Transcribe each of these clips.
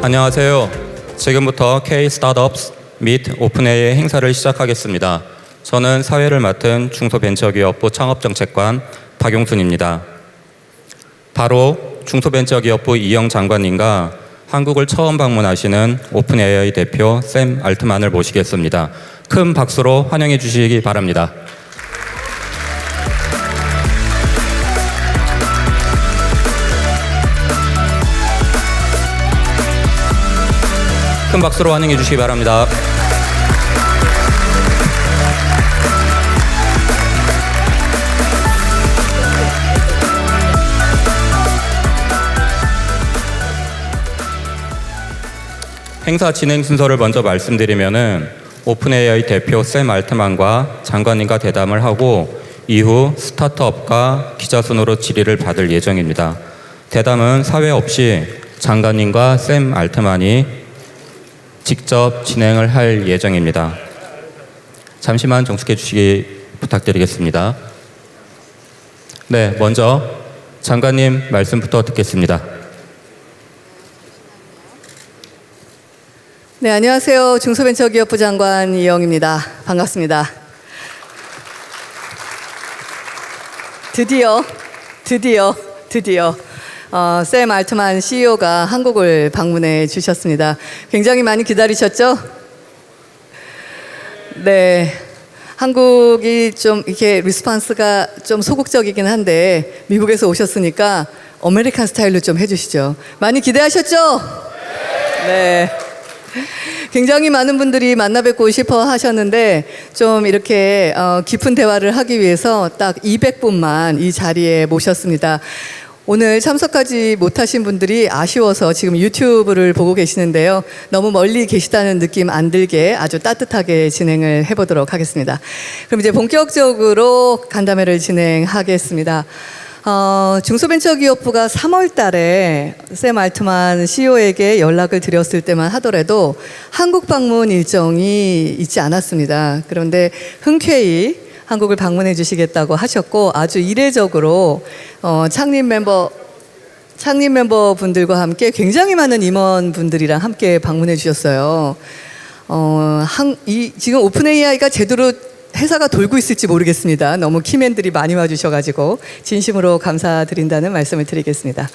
안녕하세요. 지금부터 K 스타트업스 및 오픈AI 행사를 시작하겠습니다. 저는 사회를 맡은 중소벤처기업부 창업정책관 박용순입니다. 바로 중소벤처기업부 이영 장관님과 한국을 처음 방문하시는 오픈AI 대표 샘 알트만을 모시겠습니다. 큰 박수로 환영해 주시기 바랍니다. 큰 박수로 환영해 주시기 바랍니다. 행사 진행 순서를 먼저 말씀드리면은 오픈AI 대표 샘 알트만과 장관님과 대담을 하고 이후 스타트업과 기자 순으로 질의를 받을 예정입니다. 대담은 사회 없이 장관님과 샘 알트만이 직접 진행을 할 예정입니다. 잠시만 정숙해 주시기 부탁드리겠습니다. 네, 먼저 장관님 말씀부터 듣겠습니다. 네, 안녕하세요. 중소벤처기업부 장관 이영입니다. 반갑습니다. 드디어 샘 알트만 CEO가 한국을 방문해 주셨습니다. 굉장히 많이 기다리셨죠? 네. 한국이 좀 이렇게 리스폰스가 좀 소극적이긴 한데 미국에서 오셨으니까 아메리칸 스타일로 좀 해주시죠. 많이 기대하셨죠? 네. 굉장히 많은 분들이 만나 뵙고 싶어 하셨는데 좀 이렇게 깊은 대화를 하기 위해서 딱 200분만 이 자리에 모셨습니다. 오늘 참석하지 못하신 분들이 아쉬워서 지금 유튜브를 보고 계시는데요. 너무 멀리 계시다는 느낌 안 들게 아주 따뜻하게 진행을 해보도록 하겠습니다. 그럼 이제 본격적으로 간담회를 진행하겠습니다. 중소벤처기업부가 3월 달에 샘 알트만 CEO에게 연락을 드렸을 때만 하더라도 한국 방문 일정이 있지 않았습니다. 그런데 흔쾌히 한국을 방문해 주시겠다고 하셨고 아주 이례적으로 창립 멤버분들과 함께 굉장히 많은 임원분들이랑 함께 방문해 주셨어요. 지금 오픈AI가 제대로 회사가 돌고 있을지 모르겠습니다. 너무 키맨들이 많이 와주셔가지고 진심으로 감사드린다는 말씀을 드리겠습니다.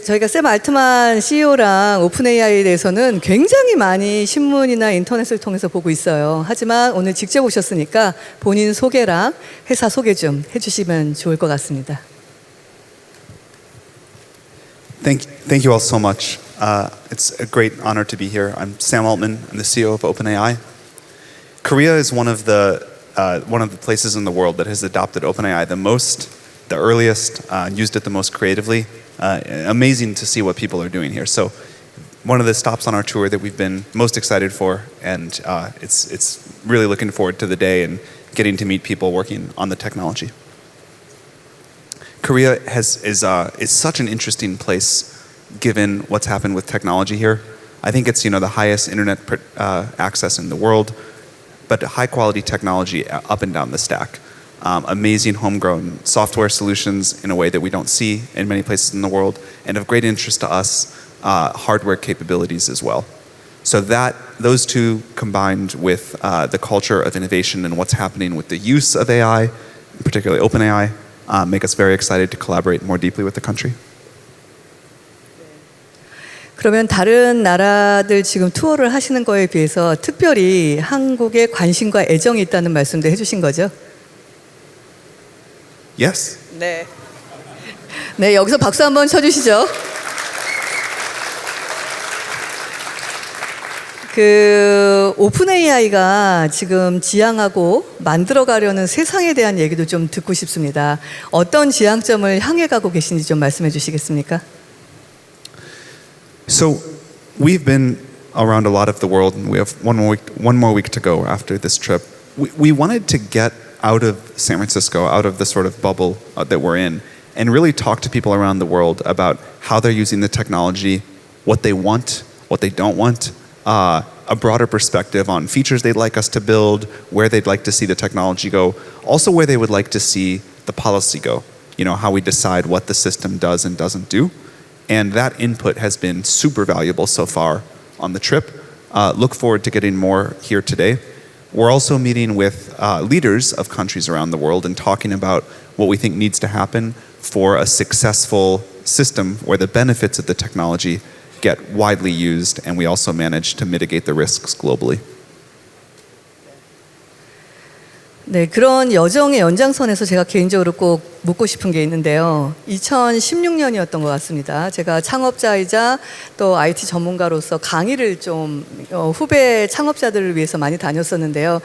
저희가 샘 알트만 CEO랑 오픈AI에 대해서는 굉장히 많이 신문이나 인터넷을 통해서 보고 있어요. 하지만 오늘 직접 오셨으니까 본인 소개랑 회사 소개 좀 해주시면 좋을 것 같습니다. Thank you all so much. It's a great honor to be here. I'm Sam Altman. I'm the CEO of OpenAI. Korea is one of the places in the world that has adopted OpenAI the most, the earliest, used it the most creatively. Amazing to see what people are doing here. So, one of the stops on our tour that we've been most excited for, and it's really looking forward to the day and getting to meet people working on the technology. Korea is such an interesting place, given what's happened with technology here. I think it's the highest internet access in the world, but high quality technology up and down the stack. Amazing homegrown software solutions in a way that we don't see in many places in the world, and of great interest to us, hardware capabilities as well. So those two combined with the culture of innovation and what's happening with the use of AI, particularly OpenAI, make us very excited to collaborate more deeply with the country. 그러면 다른 나라들 지금 투어를 하시는 거에 비해서 특별히 한국에 관심과 애정이 있다는 말씀도 해주신 거죠? Yes. 네. 네, 여기서 박수 한번 쳐주시죠. 오픈AI가 지금 지향하고 만들어가려는 세상에 대한 얘기도 좀 듣고 싶습니다. 어떤 지향점을 향해 가고 계신지 좀 말씀해 주시겠습니까? So we've been around a lot of the world, and we have one more week to go after this trip. We wanted to get out of San Francisco, out of the sort of bubble that we're in, and really talk to people around the world about how they're using the technology, what they want, what they don't want, a broader perspective on features they'd like us to build, where they'd like to see the technology go, also where they would like to see the policy go, how we decide what the system does and doesn't do. And that input has been super valuable so far on the trip. Look forward to getting more here today. We're also meeting with leaders of countries around the world and talking about what we think needs to happen for a successful system where the benefits of the technology get widely used and we also manage to mitigate the risks globally. 네, 그런 여정의 연장선에서 제가 개인적으로 꼭 묻고 싶은 게 있는데요. 2016년이었던 것 같습니다. 제가 창업자이자 또 IT 전문가로서 강의를 좀 후배 창업자들을 위해서 많이 다녔었는데요.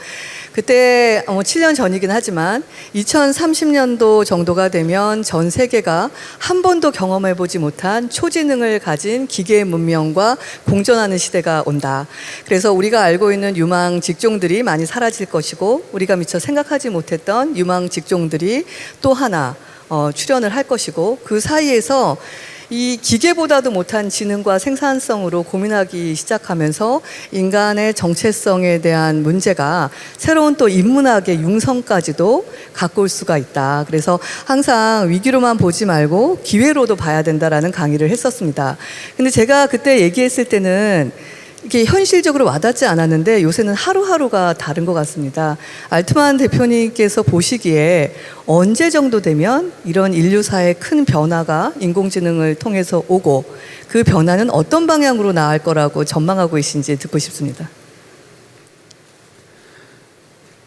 그때 7년 전이긴 하지만 2030년도 정도가 되면 전 세계가 한 번도 경험해보지 못한 초지능을 가진 기계 문명과 공존하는 시대가 온다. 그래서 우리가 알고 있는 유망 직종들이 많이 사라질 것이고 우리가 미처 생각하지 못했던 유망 직종들이 또 하나 출현을 할 것이고 그 사이에서 이 기계보다도 못한 지능과 생산성으로 고민하기 시작하면서 인간의 정체성에 대한 문제가 새로운 또 인문학의 융성까지도 갖고 올 수가 있다. 그래서 항상 위기로만 보지 말고 기회로도 봐야 된다라는 강의를 했었습니다. 근데 제가 그때 얘기했을 때는 이게 현실적으로 와닿지 않았는데 요새는 하루하루가 다른 것 같습니다. 알트만 대표님께서 보시기에 언제 정도 되면 이런 인류사의 큰 변화가 인공지능을 통해서 오고 그 변화는 어떤 방향으로 나갈 거라고 전망하고 계신지 듣고 싶습니다.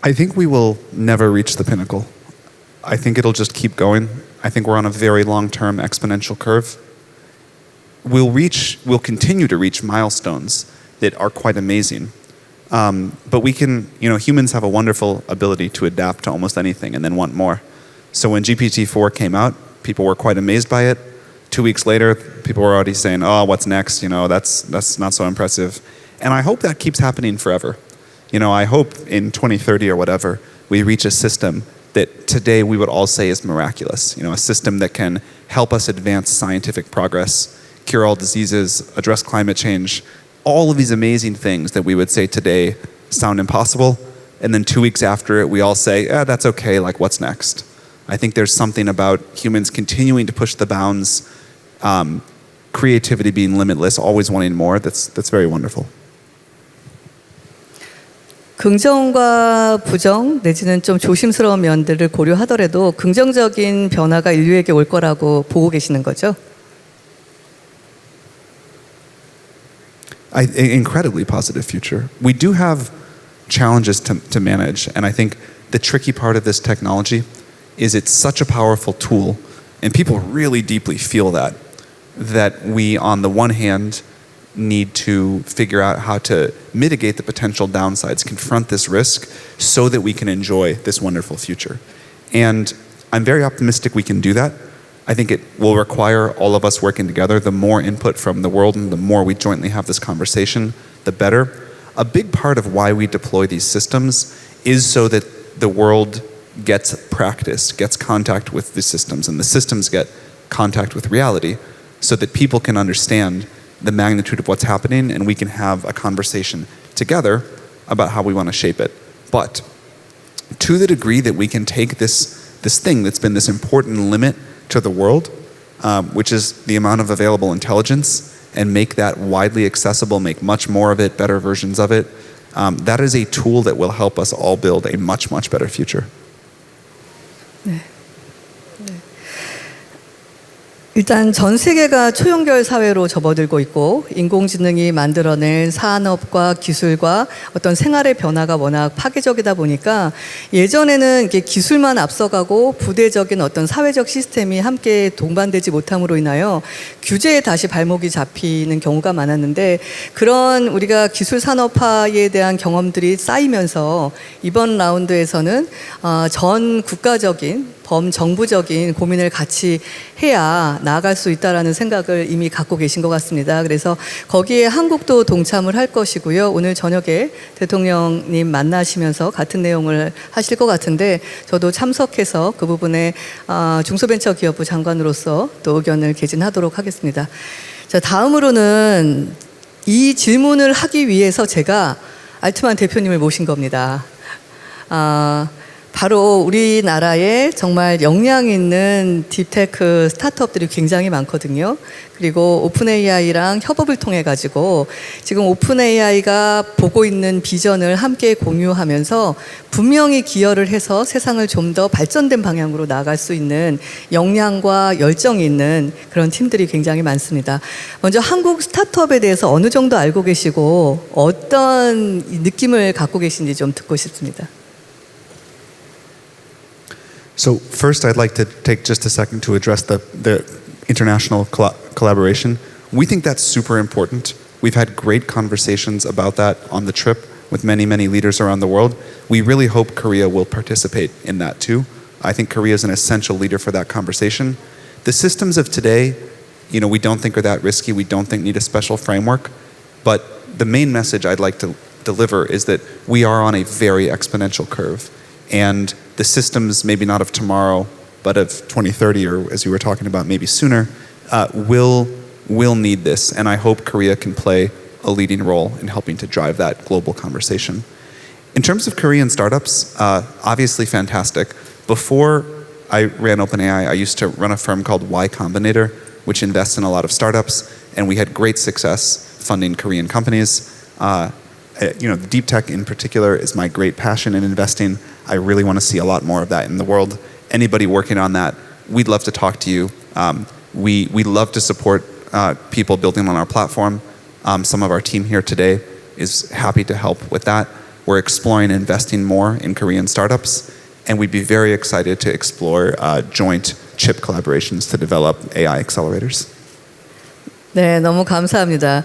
I think we will never reach the pinnacle. I think it'll just keep going. I think we're on a very long-term exponential curve. We'll continue to reach milestones that are quite amazing. But we can, humans have a wonderful ability to adapt to almost anything and then want more. So when GPT-4 came out, people were quite amazed by it. 2 weeks later, people were already saying, oh, what's next? That's not so impressive. And I hope that keeps happening forever. I hope in 2030 or whatever, we reach a system that today we would all say is miraculous. A system that can help us advance scientific progress, cure all diseases, address climate change, all of these amazing things that we would say today sound impossible. And then 2 weeks after it, we all say, that's okay, like what's next? I think there's something about humans continuing to push the bounds, creativity being limitless, always wanting more, that's very wonderful. 긍정과 부정 내지는 좀 조심스러운 면들을 고려하더라도 긍정적인 변화가 인류에게 올 거라고 보고 계시는 거죠? Incredibly positive future. We do have challenges to manage, and I think the tricky part of this technology is it's such a powerful tool, and people really deeply feel that we, on the one hand, need to figure out how to mitigate the potential downsides, confront this risk, so that we can enjoy this wonderful future. And I'm very optimistic we can do that. I think it will require all of us working together. The more input from the world and the more we jointly have this conversation, the better. A big part of why we deploy these systems is so that the world gets practice, gets contact with the systems, and the systems get contact with reality so that people can understand the magnitude of what's happening and we can have a conversation together about how we want to shape it. But to the degree that we can take this thing that's been this important limit to the world, which is the amount of available intelligence, and make that widely accessible, make much more of it, better versions of it, that is a tool that will help us all build a much, much better future. 네. 일단 전 세계가 초연결 사회로 접어들고 있고 인공지능이 만들어낸 산업과 기술과 어떤 생활의 변화가 워낙 파괴적이다 보니까 예전에는 이게 기술만 앞서가고 부대적인 어떤 사회적 시스템이 함께 동반되지 못함으로 인하여 규제에 다시 발목이 잡히는 경우가 많았는데 그런 우리가 기술 산업화에 대한 경험들이 쌓이면서 이번 라운드에서는 전 국가적인 범정부적인 고민을 같이 해야 나아갈 수 있다라는 생각을 이미 갖고 계신 것 같습니다. 그래서 거기에 한국도 동참을 할 것이고요. 오늘 저녁에 대통령님 만나시면서 같은 내용을 하실 것 같은데 저도 참석해서 그 부분에 중소벤처기업부 장관으로서 또 의견을 개진하도록 하겠습니다. 자, 다음으로는 이 질문을 하기 위해서 제가 알트만 대표님을 모신 겁니다. 바로 우리나라에 정말 역량 있는 딥테크 스타트업들이 굉장히 많거든요. 그리고 오픈 AI랑 협업을 통해 가지고 지금 오픈 AI가 보고 있는 비전을 함께 공유하면서 분명히 기여를 해서 세상을 좀 더 발전된 방향으로 나아갈 수 있는 역량과 열정이 있는 그런 팀들이 굉장히 많습니다. 먼저 한국 스타트업에 대해서 어느 정도 알고 계시고 어떤 느낌을 갖고 계신지 좀 듣고 싶습니다. So first, I'd like to take just a second to address the international collaboration. We think that's super important. We've had great conversations about that on the trip with many, many leaders around the world. We really hope Korea will participate in that too. I think Korea is an essential leader for that conversation. The systems of today, we don't think are that risky. We don't think need a special framework. But the main message I'd like to deliver is that we are on a very exponential curve. And the systems, maybe not of tomorrow, but of 2030, or as you were talking about, maybe sooner, will need this. And I hope Korea can play a leading role in helping to drive that global conversation. In terms of Korean startups, obviously fantastic. Before I ran OpenAI, I used to run a firm called Y Combinator, which invests in a lot of startups, and we had great success funding Korean companies. Deep tech in particular is my great passion in investing. I really want to see a lot more of that in the world. Anybody working on that, we'd love to talk to you. We love to support people building on our platform. Some of our team here today is happy to help with that. We're exploring investing more in Korean startups, and we'd be very excited to explore joint chip collaborations to develop AI accelerators. 네, 너무 감사합니다.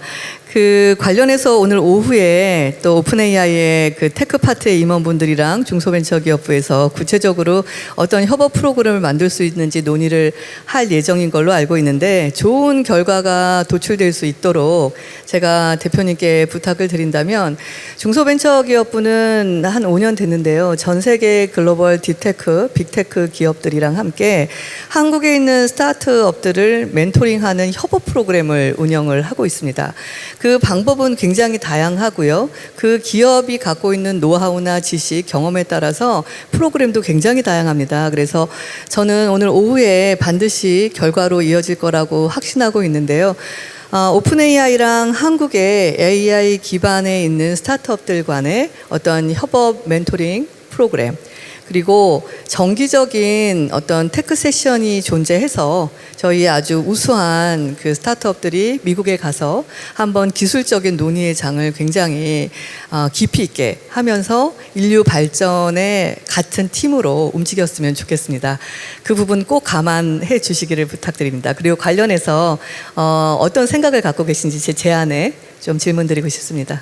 그 관련해서 오늘 오후에 또 오픈 AI의 그 테크 파트의 임원분들이랑 중소벤처기업부에서 구체적으로 어떤 협업 프로그램을 만들 수 있는지 논의를 할 예정인 걸로 알고 있는데 좋은 결과가 도출될 수 있도록 제가 대표님께 부탁을 드린다면 중소벤처기업부는 한 5년 됐는데요. 전 세계 글로벌 딥테크, 빅테크 기업들이랑 함께 한국에 있는 스타트업들을 멘토링하는 협업 프로그램을 운영을 하고 있습니다. 그 방법은 굉장히 다양하고요. 그 기업이 갖고 있는 노하우나 지식, 경험에 따라서 프로그램도 굉장히 다양합니다. 그래서 저는 오늘 오후에 반드시 결과로 이어질 거라고 확신하고 있는데요. 오픈 AI랑 한국의 AI 기반에 있는 스타트업들 간의 어떤 협업 멘토링 프로그램 그리고 정기적인 어떤 테크 세션이 존재해서 저희 아주 우수한 그 스타트업들이 미국에 가서 한번 기술적인 논의의 장을 굉장히 깊이 있게 하면서 인류 발전에 같은 팀으로 움직였으면 좋겠습니다. 그 부분 꼭 감안해 주시기를 부탁드립니다. 그리고 관련해서 어떤 생각을 갖고 계신지 제 제안에 좀 질문드리고 싶습니다.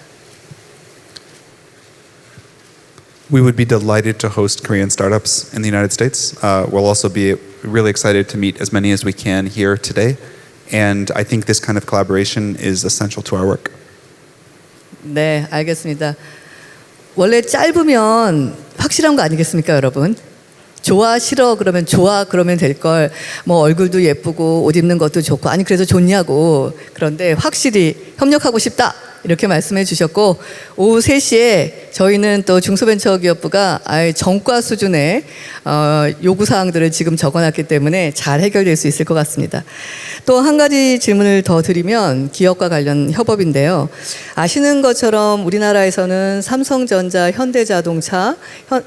We would be delighted to host Korean startups in the United States. We'll also be really excited to meet as many as we can here today. And I think this kind of collaboration is essential to our work. 네, 알겠습니다. 원래 짧으면 확실한 거 아니겠습니까, 여러분? 좋아, 싫어 그러면 좋아 그러면 될 걸 뭐 얼굴도 예쁘고 옷 입는 것도 좋고 아니 그래서 좋냐고 그런데 확실히 협력하고 싶다 이렇게 말씀해 주셨고 오후 3시에 저희는 또 중소벤처기업부가 아예 전과 수준의 요구사항들을 지금 적어놨기 때문에 잘 해결될 수 있을 것 같습니다. 또 한 가지 질문을 더 드리면 기업과 관련 협업인데요. 아시는 것처럼 우리나라에서는 삼성전자, 현대자동차,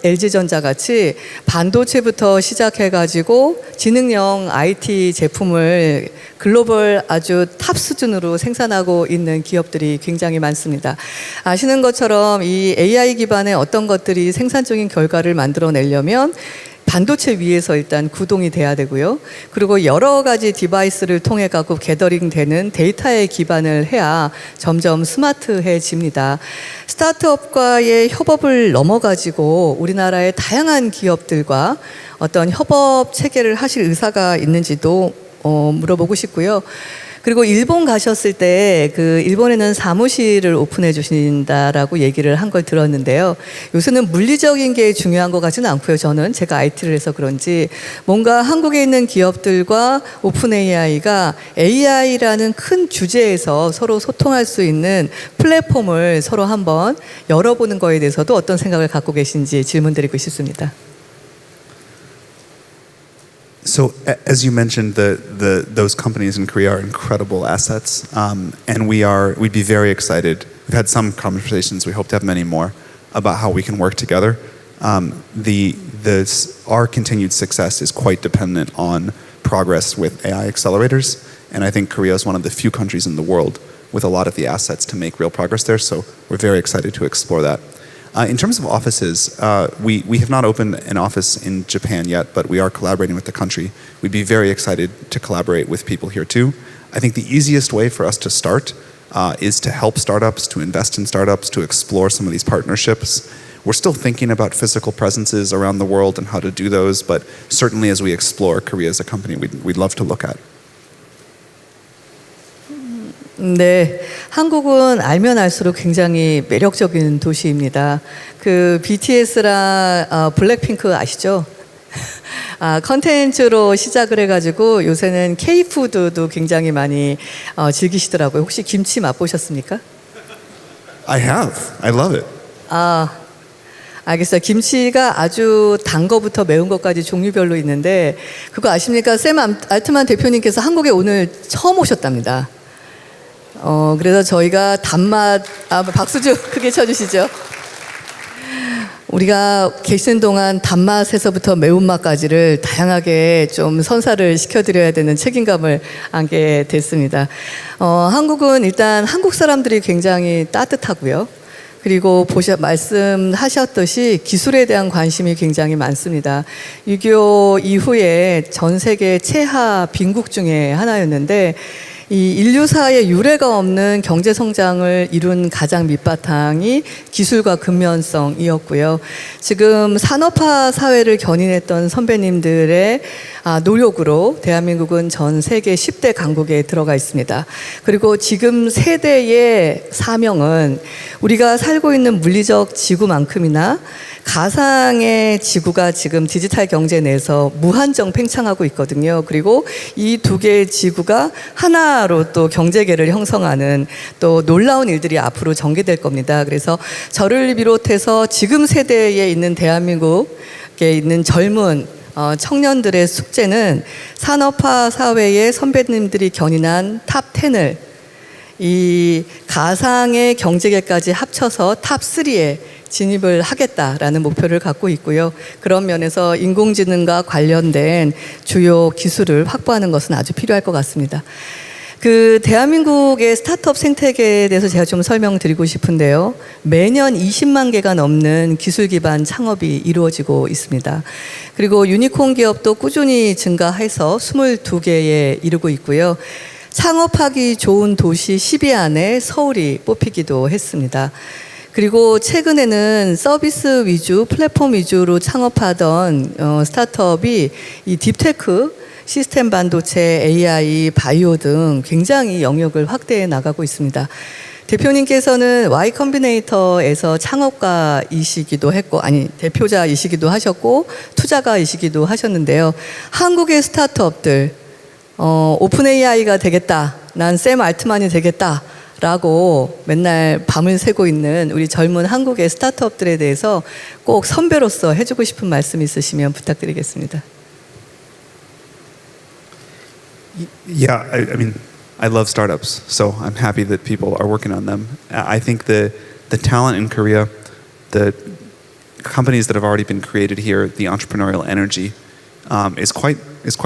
LG전자 같이 반도체부터 시작해가지고 지능형 IT 제품을 글로벌 아주 탑 수준으로 생산하고 있는 기업들이 굉장히 많습니다. 아시는 것처럼 이 AI 기반의 어떤 것들이 생산적인 결과를 만들어내려면 반도체 위에서 일단 구동이 돼야 되고요. 그리고 여러 가지 디바이스를 통해 갖고 게더링 되는 데이터에 기반을 해야 점점 스마트해집니다. 스타트업과의 협업을 넘어가지고 우리나라의 다양한 기업들과 어떤 협업 체계를 하실 의사가 있는지도 물어보고 싶고요. 그리고 일본 가셨을 때 그 일본에는 사무실을 오픈해 주신다라고 얘기를 한 걸 들었는데요. 요새는 물리적인 게 중요한 것 같지는 않고요. 저는 제가 IT를 해서 그런지 뭔가 한국에 있는 기업들과 오픈 AI가 AI라는 큰 주제에서 서로 소통할 수 있는 플랫폼을 서로 한번 열어보는 거에 대해서도 어떤 생각을 갖고 계신지 질문드리고 싶습니다. So, as you mentioned, those companies in Korea are incredible assets, and we'd be very excited. We've had some conversations. We hope to have many more about how we can work together. Our continued success is quite dependent on progress with AI accelerators, and I think Korea is one of the few countries in the world with a lot of the assets to make real progress there. So we're very excited to explore that. In terms of offices, we have not opened an office in Japan yet, but we are collaborating with the country. We'd be very excited to collaborate with people here too. I think the easiest way for us to start is to help startups, to invest in startups, to explore some of these partnerships. We're still thinking about physical presences around the world and how to do those, but certainly as we explore Korea as a company, we'd love to look at. 네, 한국은 알면 알수록 굉장히 매력적인 도시입니다. 그 BTS랑 블랙핑크 아시죠? 컨텐츠로 시작을 해가지고 요새는 K-푸드도 굉장히 많이 즐기시더라고요. 혹시 김치 맛보셨습니까? I have. I love it. 알겠어요. 김치가 아주 단 거부터 매운 것까지 종류별로 있는데 그거 아십니까? 샘 알트만 대표님께서 한국에 오늘 처음 오셨답니다. 그래서 저희가 단맛, 박수 좀 크게 쳐주시죠. 우리가 계시는 동안 단맛에서부터 매운맛까지를 다양하게 좀 선사를 시켜드려야 되는 책임감을 안게 됐습니다. 한국은 일단 한국 사람들이 굉장히 따뜻하고요. 그리고 말씀하셨듯이 기술에 대한 관심이 굉장히 많습니다. 6.25 이후에 전 세계 최하 빈국 중에 하나였는데 이 인류사의 유례가 없는 경제 성장을 이룬 가장 밑바탕이 기술과 근면성이었고요. 지금 산업화 사회를 견인했던 선배님들의 노력으로 대한민국은 전 세계 10대 강국에 들어가 있습니다. 그리고 지금 세대의 사명은 우리가 살고 있는 물리적 지구만큼이나 가상의 지구가 지금 디지털 경제 내에서 무한정 팽창하고 있거든요. 그리고 이 두 개의 지구가 하나로 또 경제계를 형성하는 또 놀라운 일들이 앞으로 전개될 겁니다. 그래서 저를 비롯해서 지금 세대에 있는 대한민국에 있는 젊은 청년들의 숙제는 산업화 사회의 선배님들이 견인한 탑 10을 이 가상의 경제계까지 합쳐서 탑 3에 진입을 하겠다라는 목표를 갖고 있고요. 그런 면에서 인공지능과 관련된 주요 기술을 확보하는 것은 아주 필요할 것 같습니다. 그 대한민국의 스타트업 생태계에 대해서 제가 좀 설명드리고 싶은데요. 매년 20만 개가 넘는 기술 기반 창업이 이루어지고 있습니다. 그리고 유니콘 기업도 꾸준히 증가해서 22개에 이르고 있고요. 창업하기 좋은 도시 10위 안에 서울이 뽑히기도 했습니다. 그리고 최근에는 서비스 위주, 플랫폼 위주로 창업하던 스타트업이 이 딥테크, 시스템 반도체, AI, 바이오 등 굉장히 영역을 확대해 나가고 있습니다. 대표님께서는 Y 컴비네이터에서 창업가이시기도 했고, 대표자이시기도 하셨고, 투자가이시기도 하셨는데요. 한국의 스타트업들, 오픈 AI가 되겠다, 난 샘 알트만이 되겠다, 라고 맨날 밤을 새고 있는 우리 젊은 한국의 스타트업들에 대해서 꼭 선배로서 해주고 싶은 말씀 있으시면 부탁드리겠습니다. Yeah, I mean, I love startups, so I'm happy that people are working on them. I think the talent in Korea, the companies that have already been created here, the entrepreneurial energy is quite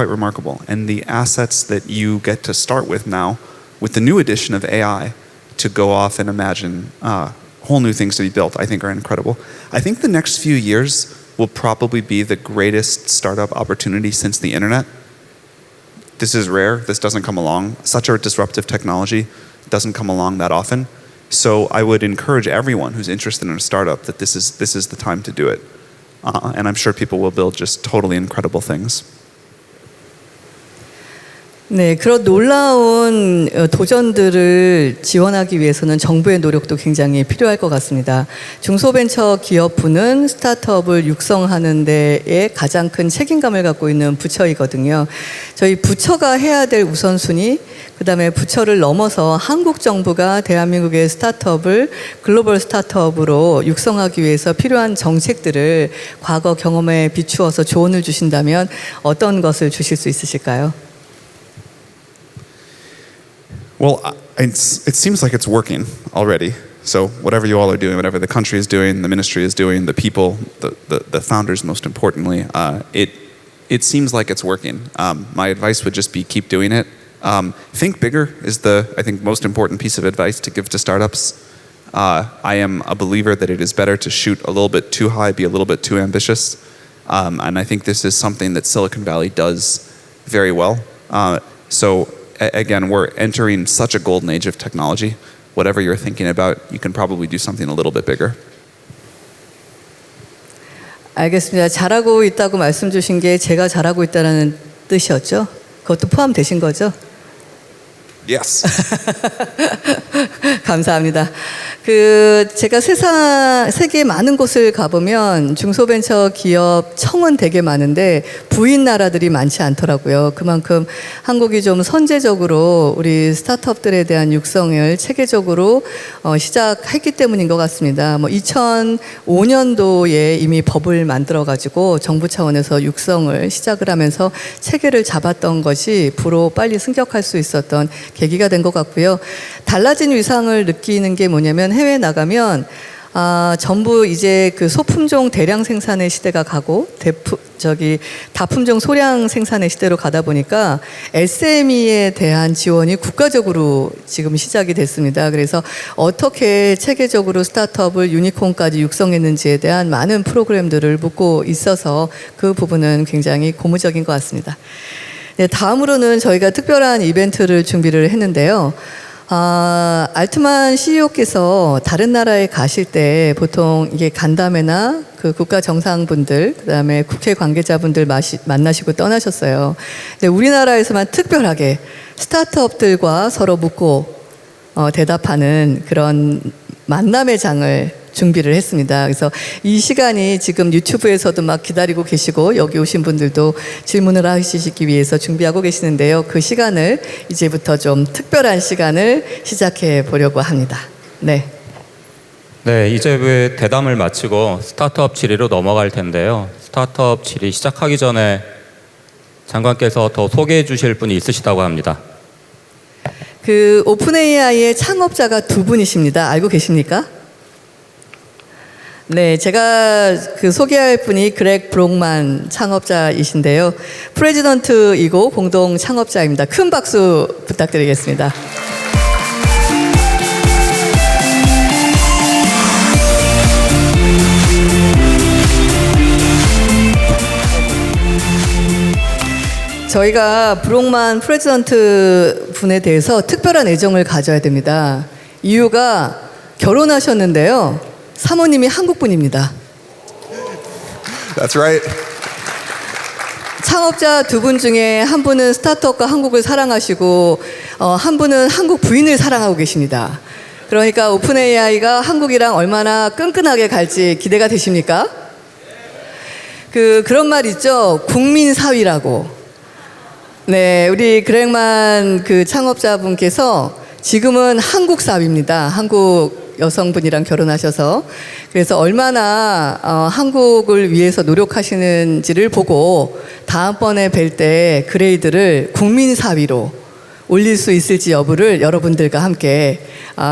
remarkable, and the assets that you get to start with now, with the new addition of AI, to go off and imagine whole new things to be built, I think are incredible. I think the next few years will probably be the greatest startup opportunity since the internet. This is rare. This doesn't come along. Such a disruptive technology doesn't come along that often. So I would encourage everyone who's interested in a startup that this is the time to do it. And I'm sure people will build just totally incredible things. 네, 그런 놀라운 도전들을 지원하기 위해서는 정부의 노력도 굉장히 필요할 것 같습니다. 중소벤처기업부는 스타트업을 육성하는 데에 가장 큰 책임감을 갖고 있는 부처이거든요. 저희 부처가 해야 될 우선순위, 그다음에 부처를 넘어서 한국 정부가 대한민국의 스타트업을 글로벌 스타트업으로 육성하기 위해서 필요한 정책들을 과거 경험에 비추어서 조언을 주신다면 어떤 것을 주실 수 있으실까요? Well, it seems like it's working already. So whatever you all are doing, whatever the country is doing, the ministry is doing, the people, the founders, most importantly, it seems like it's working. My advice would just be keep doing it. Think bigger is I think, most important piece of advice to give to startups. I am a believer that it is better to shoot a little bit too high, be a little bit too ambitious. And I think this is something that Silicon Valley does very well. Again, we're entering such a golden age of technology. Whatever you're thinking about, you can probably do something a little bit bigger. 알겠습니다. 잘하고 있다고 말씀 주신 게 제가 잘하고 있다는 뜻이었죠? 그것도 포함되신 거죠? Yes. 감사합니다. 제가 세계 많은 곳을 가보면 중소벤처기업 청은 되게 많은데 부인 나라들이 많지 않더라고요. 그만큼 한국이 좀 선제적으로 우리 스타트업들에 대한 육성을 체계적으로 시작했기 때문인 것 같습니다. 2005년도에 이미 법을 만들어가지고 정부 차원에서 육성을 시작을 하면서 체계를 잡았던 것이 부로 빨리 승격할 수 있었던 계기가 된 것 같고요. 달라진 위상을 느끼는 게 뭐냐면 해외에 나가면 전부 이제 그 소품종 대량 생산의 시대가 가고 다품종 소량 생산의 시대로 가다 보니까 SME에 대한 지원이 국가적으로 지금 시작이 됐습니다. 그래서 어떻게 체계적으로 스타트업을 유니콘까지 육성했는지에 대한 많은 프로그램들을 묻고 있어서 그 부분은 굉장히 고무적인 것 같습니다. 네, 다음으로는 저희가 특별한 이벤트를 준비를 했는데요. 알트만 CEO께서 다른 나라에 가실 때 보통 이게 간담회나 그 국가 정상분들, 그다음에 국회 관계자분들 만나시고 떠나셨어요. 근데 우리나라에서만 특별하게 스타트업들과 서로 묻고 대답하는 그런 만남의 장을 준비를 했습니다. 그래서 이 시간이 지금 유튜브에서도 막 기다리고 계시고 여기 오신 분들도 질문을 하시기 위해서 준비하고 계시는데요. 그 시간을 이제부터 좀 특별한 시간을 시작해 보려고 합니다. 네. 네, 이제 대담을 마치고 스타트업 질의로 넘어갈 텐데요. 스타트업 질의 시작하기 전에 장관께서 더 소개해 주실 분이 있으시다고 합니다. 오픈 AI의 창업자가 두 분이십니다. 알고 계십니까? 네, 제가 소개할 분이 그렉 브록만 창업자이신데요. 프레지던트이고 공동 창업자입니다. 큰 박수 부탁드리겠습니다. 저희가 브록만 프레지던트 분에 대해서 특별한 애정을 가져야 됩니다. 이유가 결혼하셨는데요. 사모님이 한국분입니다. That's right. 창업자 두 분 중에 한 분은 스타트업과 한국을 사랑하시고 한 분은 한국 부인을 사랑하고 계십니다. 그러니까 오픈 AI가 한국이랑 얼마나 끈끈하게 갈지 기대가 되십니까? 그런 말 있죠. 국민 사위라고. 네, 우리 그렉만 창업자분께서 지금은 한국 사위입니다. 한국 여성분이랑 결혼하셔서 그래서 얼마나 한국을 위해서 노력하시는지를 보고 다음번에 뵐 때 그레이드를 국민 사위로 올릴 수 있을지 여부를 여러분들과 함께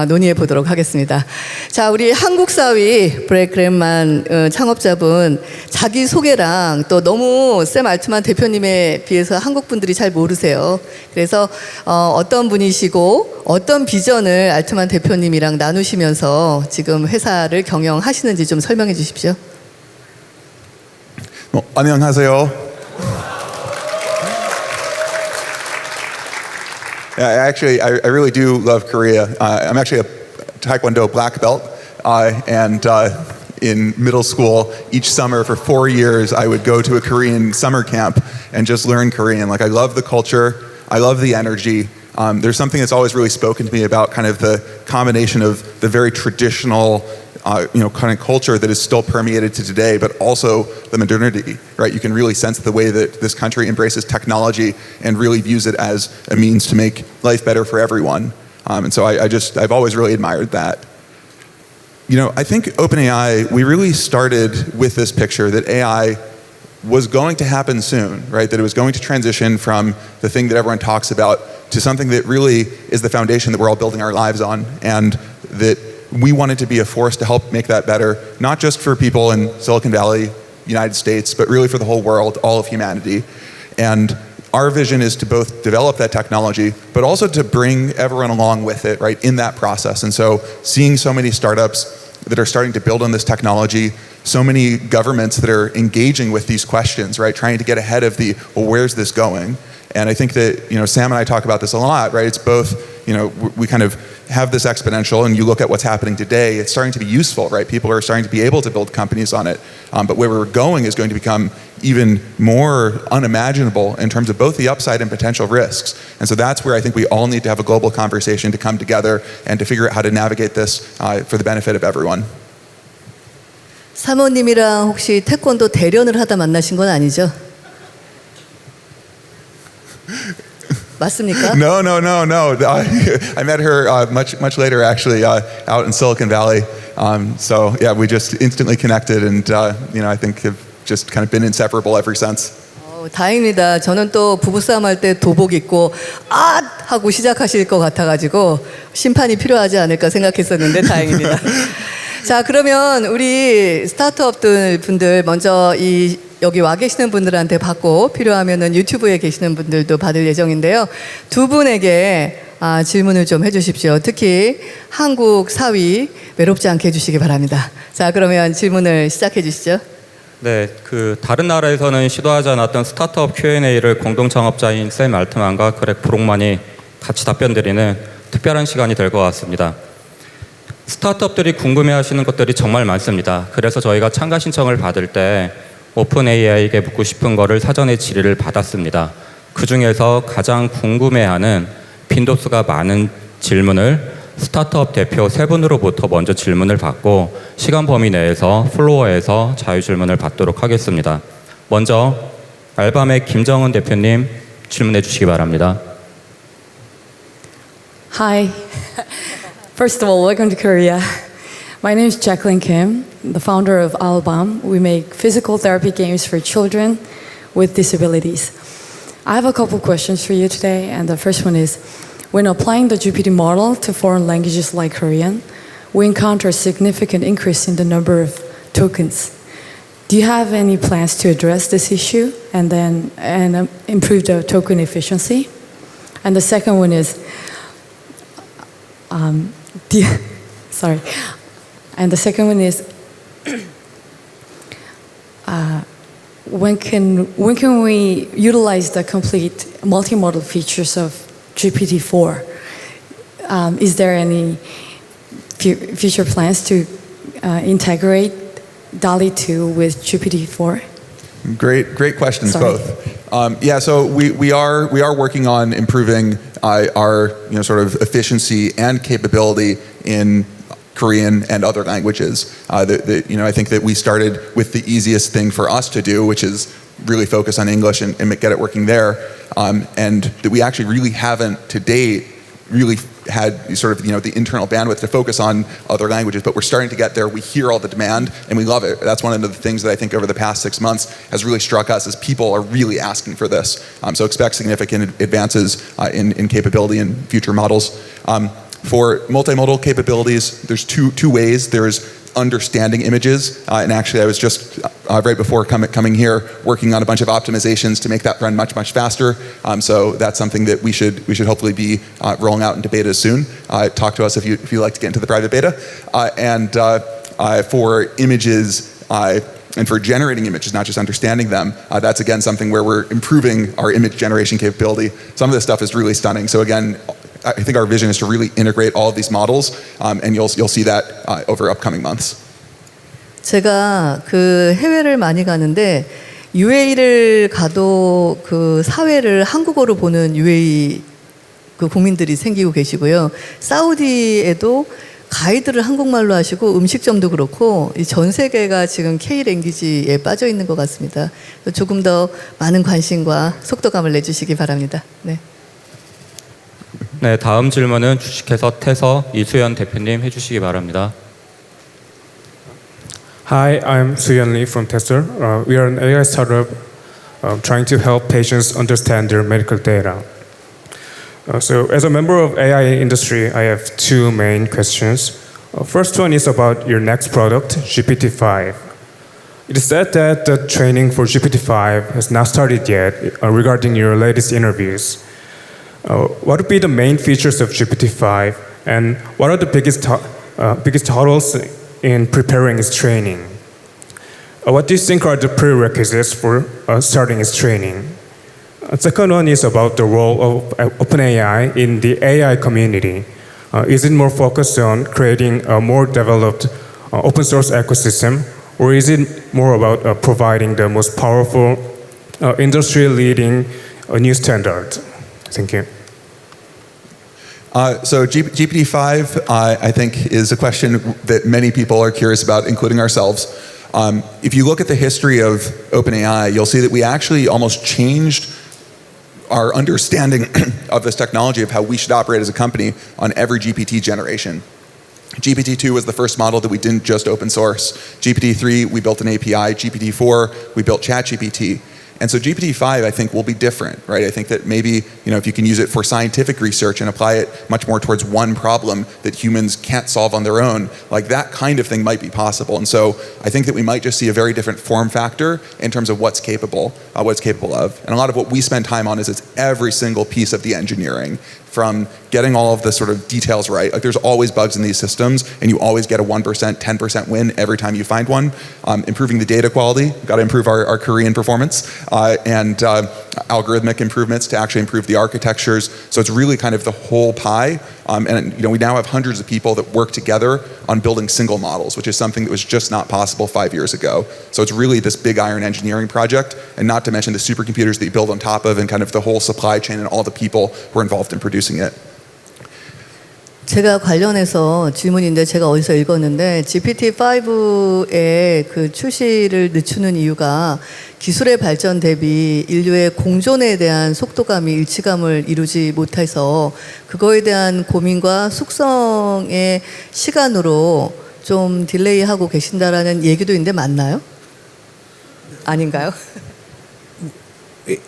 논의해 보도록 하겠습니다. 자, 우리 한국 사위 그렉만 창업자분 자기 소개랑 또 너무 샘 알트만 대표님에 비해서 한국 분들이 잘 모르세요. 그래서 어떤 분이시고 어떤 비전을 알트만 대표님이랑 나누시면서 지금 회사를 경영하시는지 좀 설명해 주십시오. 안녕하세요. Actually, I really do love Korea. I'm actually a Taekwondo black belt, and in middle school, each summer for 4 years, I would go to a Korean summer camp and just learn Korean. Like, I love the culture. I love the energy. There's something that's always really spoken to me about kind of the combination of the very traditional kind of culture that is still permeated to today, but also the modernity, right? You can really sense the way that this country embraces technology and really views it as a means to make life better for everyone. And so I've always really admired that. I think OpenAI, we really started with this picture that AI was going to happen soon, right? That it was going to transition from the thing that everyone talks about to something that really is the foundation that we're all building our lives on, and that we wanted to be a force to help make that better, not just for people in Silicon Valley, United States, but really for the whole world, all of humanity. And our vision is to both develop that technology, but also to bring everyone along with it, right, in that process. And so seeing so many startups that are starting to build on this technology, so many governments that are engaging with these questions, right, trying to get ahead of well, where's this going? And I think that, Sam and I talk about this a lot, right? It's both, we kind of have this exponential, and you look at what's happening today, it's starting to be useful, right? People are starting to be able to build companies on it. But where we're going is going to become even more unimaginable in terms of both the upside and potential risks. And so that's where I think we all need to have a global conversation to come together and to figure out how to navigate this for the benefit of everyone. 사모님이랑 혹시 태권도 대련을 하다 만나신 건 아니죠? 맞습니까? No. I met her much later, actually, out in Silicon Valley. So yeah, we just instantly connected, and I think have just kind of been inseparable ever since. 다행입니다. 저는 또 부부싸움 할 때 도복 입고 아! 하고 시작하실 것 같아가지고 심판이 필요하지 않을까 생각했었는데 다행입니다. 자, 그러면 우리 스타트업들 분들 먼저 여기 와 계시는 분들한테 받고 필요하면은 유튜브에 계시는 분들도 받을 예정인데요. 두 분에게 질문을 좀 해주십시오. 특히 한국 사위 외롭지 않게 해주시기 바랍니다. 자, 그러면 질문을 시작해 주시죠. 네, 다른 나라에서는 시도하지 않았던 스타트업 Q&A를 공동 창업자인 샘 알트만과 그렉 브록만이 같이 답변드리는 특별한 시간이 될 것 같습니다. 스타트업들이 궁금해하시는 것들이 정말 많습니다. 그래서 저희가 참가 신청을 받을 때 오픈AI에게 묻고 싶은 거를 사전에 질의를 받았습니다. 그 중에서 가장 궁금해하는 빈도수가 많은 질문을 스타트업 대표 세 분으로부터 먼저 질문을 받고 시간 범위 내에서 플로어에서 자유 질문을 받도록 하겠습니다. 먼저 알밤의 김정은 대표님 질문해 주시기 바랍니다. Hi. First of all, welcome to Korea. My name is Jacqueline Kim, the founder of Album. We make physical therapy games for children with disabilities. I have a couple questions for you today, and the first one is, when applying the GPT model to foreign languages like Korean, we encounter a significant increase in the number of tokens. Do you have any plans to address this issue and improve the token efficiency? And the second one is, And the second one is, when can we utilize the complete multimodal features of GPT-4? Is there any future plans to integrate DALL-E 2 with GPT-4? Great questions, Sorry. both. So we are working on improving our sort of efficiency and capability in Korean and other languages. I think that we started with the easiest thing for us to do, which is really focus on English and get it working there, and that we actually really haven't to date really had sort of the internal bandwidth to focus on other languages, but we're starting to get there. We hear all the demand and we love it. That's one of the things that I think over the past 6 months has really struck us, is people are really asking for this. So expect significant advances in capability in future models. For multimodal capabilities, there's two ways. There's understanding images, and actually I was just right before coming here working on a bunch of optimizations to make that run much faster. So that's something that we should hopefully be rolling out into beta soon. Talk to us if you'd like to get into the private beta. And for images and for generating images, not just understanding them, that's again something where we're improving our image generation capability. Some of this stuff is really stunning. So again, I think our vision is to really integrate all of these models, and you'll see that over upcoming months. 제가 해외를 많이 가는데 UAE를 가도 그 사회를 한국어로 보는 UAE 그 국민들이 생기고 계시고요. 사우디에도 가이드를 한국말로 하시고 음식점도 그렇고 이 전 세계가 지금 K 랭귀지에 빠져 있는 것 같습니다. 조금 더 많은 관심과 속도감을 내주시기 바랍니다. 네. 네, 다음 질문은 주식회사 태서 이수연 대표님 해주시기 바랍니다. Hi, I'm Suyeon Lee from Tesla. We are an AI startup trying to help patients understand their medical data. So, as a member of AI industry, I have two main questions. First one is about your next product, GPT-5. It is said that the training for GPT-5 has not started yet regarding your latest interviews. What would be the main features of GPT-5, and what are the biggest hurdles in preparing its training? What do you think are the prerequisites for starting its training? Second one is about the role of OpenAI in the AI community. Is it more focused on creating a more developed open source ecosystem, or is it more about providing the most powerful industry-leading new standard? Thank you. So GPT-5, I think, is a question that many people are curious about, including ourselves. If you look at the history of OpenAI, you'll see that we actually almost changed our understanding of this technology, of how we should operate as a company on every GPT generation. GPT-2 was the first model that we didn't just open source. GPT-3, we built an API. GPT-4, we built ChatGPT. And so GPT-5, I think, will be different, right? I think that maybe, if you can use it for scientific research and apply it much more towards one problem that humans can't solve on their own, like that kind of thing might be possible. And so I think that we might just see a very different form factor in terms of what's capable of. And a lot of what we spend time on is it's every single piece of the engineering, from getting all of the sort of details right. Like, there's always bugs in these systems, and you always get a 1%, 10% win every time you find one. Improving the data quality, got to improve our Korean performance, and algorithmic improvements to actually improve the architectures. So it's really kind of the whole pie. And we now have hundreds of people that work together on building single models, which is something that was just not possible 5 years ago. So it's really this big iron engineering project, and not to mention the supercomputers that you build on top of, and kind of the whole supply chain and all the people who are involved in producing it. 제가 관련해서 질문인데, 제가 어디서 읽었는데 GPT-5의 그 출시를 늦추는 이유가 기술의 발전 대비 인류의 공존에 대한 속도감이 일치감을 이루지 못해서 그거에 대한 고민과 숙성의 시간으로 좀 딜레이하고 계신다라는 얘기도 있는데 맞나요? 아닌가요?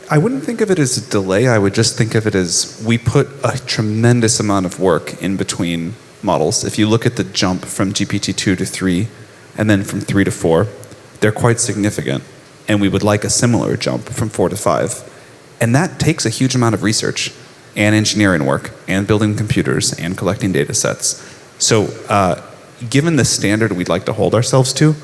I wouldn't think of it as a delay. I would just think of it as we put a tremendous amount of work in between models. If you look at the jump from GPT-2 to 3 and then from 3 to 4, they're quite significant. And we would like a similar jump from 4 to 5. And that takes a huge amount of research and engineering work and building computers and collecting data sets. So given the standard we'd like to hold ourselves to,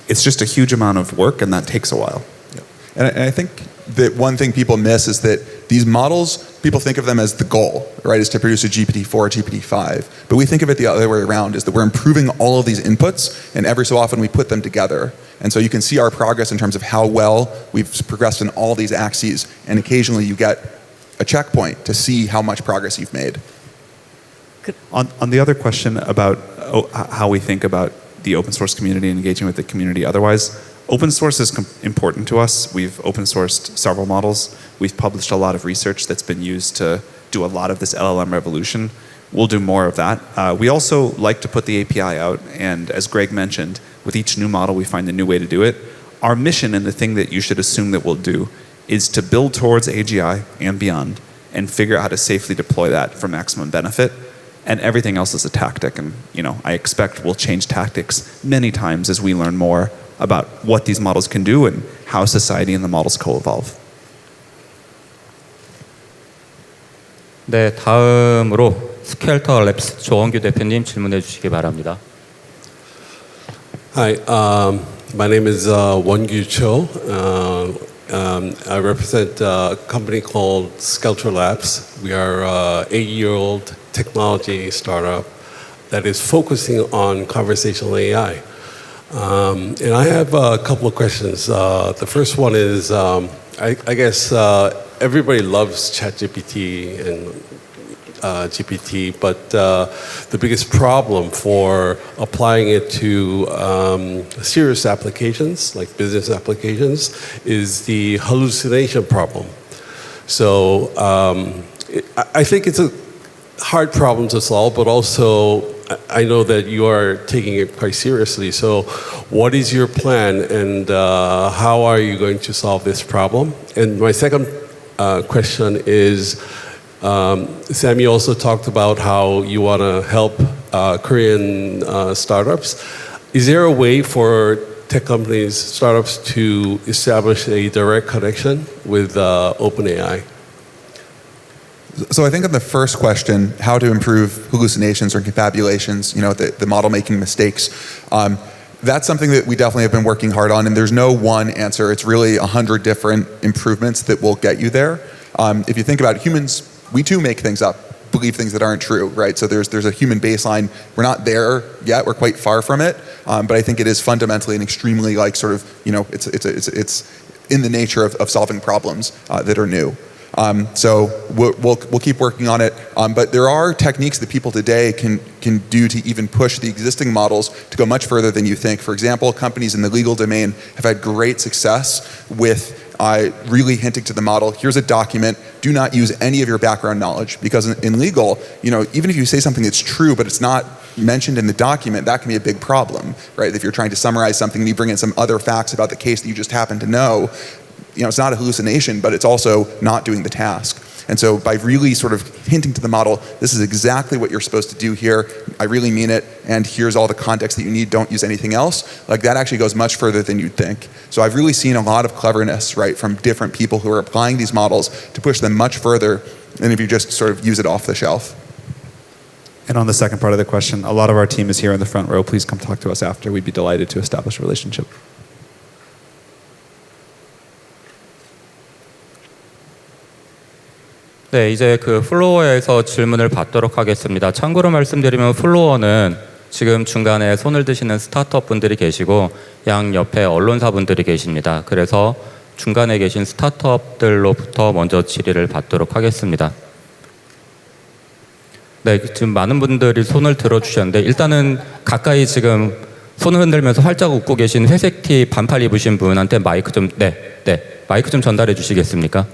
it's just a huge amount of work, and that takes a while. Yeah. And I think that one thing people miss is that these models, people think of them as the goal, right, is to produce a GPT-4, GPT-5. But we think of it the other way around, is that we're improving all of these inputs, and every so often we put them together. And so you can see our progress in terms of how well we've progressed in all these axes, and occasionally you get a checkpoint to see how much progress you've made. On the other question about how we think about the open source community and engaging with the community otherwise, open source is important to us. We've open sourced several models. We've published a lot of research that's been used to do a lot of this LLM revolution. We'll do more of that. We also like to put the API out, and as Greg mentioned, with each new model we find a new way to do it. Our mission, and the thing that you should assume that we'll do, is to build towards AGI and beyond and figure out how to safely deploy that for maximum benefit. And everything else is a tactic, and I expect we'll change tactics many times as we learn more about what these models can do and how society and the models co-evolve. 네, 다음으로 스켈터 랩스 조원규 대표님 질문해 주시기 바랍니다. Hi, my name is Won-Gyu Cho. I represent a company called Skelter Labs. We are an 8-year-old technology startup that is focusing on conversational AI. And I have a couple of questions. The first one is, I guess everybody loves ChatGPT and GPT, but the biggest problem for applying it to serious applications, like business applications, is the hallucination problem. So I think it's a hard problem to solve, but also I know that you are taking it quite seriously. So what is your plan, and how are you going to solve this problem? And my second question is, Sam, you also talked about how you want to help Korean startups. Is there a way for tech companies, startups, to establish a direct connection with OpenAI? So I think on the first question, how to improve hallucinations or confabulations, the model making mistakes, that's something that we definitely have been working hard on, and there's no one answer. It's really 100 different improvements that will get you there. If you think about it, humans, we too make things up, believe things that aren't true, right? So there's a human baseline. We're not there yet. We're quite far from it. But I think it is fundamentally and extremely it's in the nature of solving problems that are new. So we'll keep working on it. But there are techniques that people today can do to even push the existing models to go much further than you think. For example, companies in the legal domain have had great success with really hinting to the model, here's a document, do not use any of your background knowledge. Because in legal, even if you say something that's true, but it's not mentioned in the document, that can be a big problem, right? If you're trying to summarize something and you bring in some other facts about the case that you just happen to know, it's not a hallucination, but it's also not doing the task. And so by really sort of hinting to the model, this is exactly what you're supposed to do here, I really mean it, and here's all the context that you need, don't use anything else, like that actually goes much further than you'd think. So I've really seen a lot of cleverness, right, from different people who are applying these models to push them much further than if you just sort of use it off the shelf. And on the second part of the question, a lot of our team is here in the front row. Please come talk to us after. We'd be delighted to establish a relationship. 네, 이제 그 플로어에서 질문을 받도록 하겠습니다. 참고로 말씀드리면 플로어는 지금 중간에 손을 드시는 스타트업 분들이 계시고 양 옆에 언론사 분들이 계십니다. 그래서 중간에 계신 스타트업들로부터 먼저 질의를 받도록 하겠습니다. 네, 지금 많은 분들이 손을 들어주셨는데 일단은 가까이 지금 손을 흔들면서 활짝 웃고 계신 회색 티 반팔 입으신 분한테 마이크 좀 마이크 좀 전달해 주시겠습니까?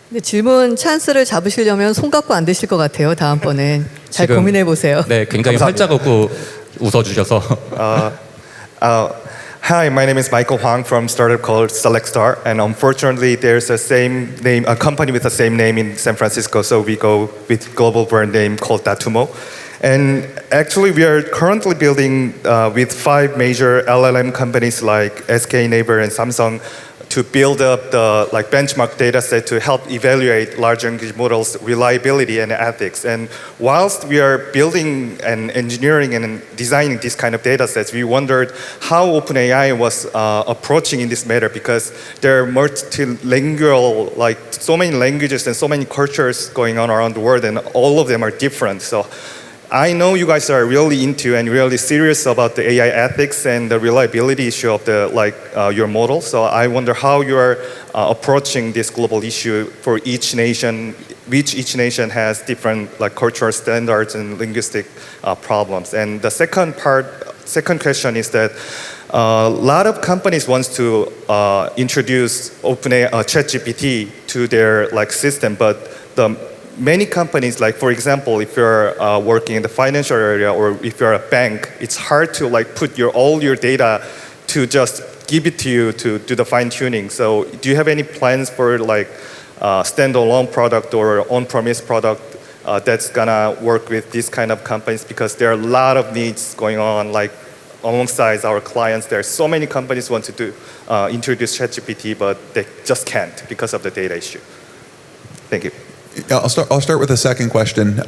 근데 질문 찬스를 잡으시려면 손 갖고 안 되실 것 같아요. 다음번엔 잘 지금, 고민해 보세요. 네, 굉장히 활짝 웃고 웃어주셔서. Hi, my name is Michael Huang from a startup called SelectStar, and unfortunately, there's a company with the same name in San Francisco, so we go with global brand name called Datumo. And actually, we are currently building with 5 major LLM companies like SK, Naver, and Samsung to build up the benchmark data set to help evaluate large language models' reliability and ethics. And whilst we are building and engineering and designing these kind of data sets, we wondered how OpenAI was approaching in this matter, because there are multilingual, so many languages and so many cultures going on around the world, and all of them are different. So I know you guys are really into and really serious about the AI ethics and the reliability issue of your model. So I wonder how you are approaching this global issue for each nation, which each nation has different cultural standards and linguistic problems. And the second question is that a lot of companies want to introduce OpenAI ChatGPT to their system, but many companies, for example, if you're working in the financial area or if you're a bank, it's hard to put all your data to just give it to you to do the fine tuning. So do you have any plans for standalone product or on-premise product that's gonna work with these kind of companies? Because there are a lot of needs going on, alongside our clients. There are so many companies want to introduce ChatGPT, but they just can't because of the data issue. Thank you. Yeah, I'll start with the second question.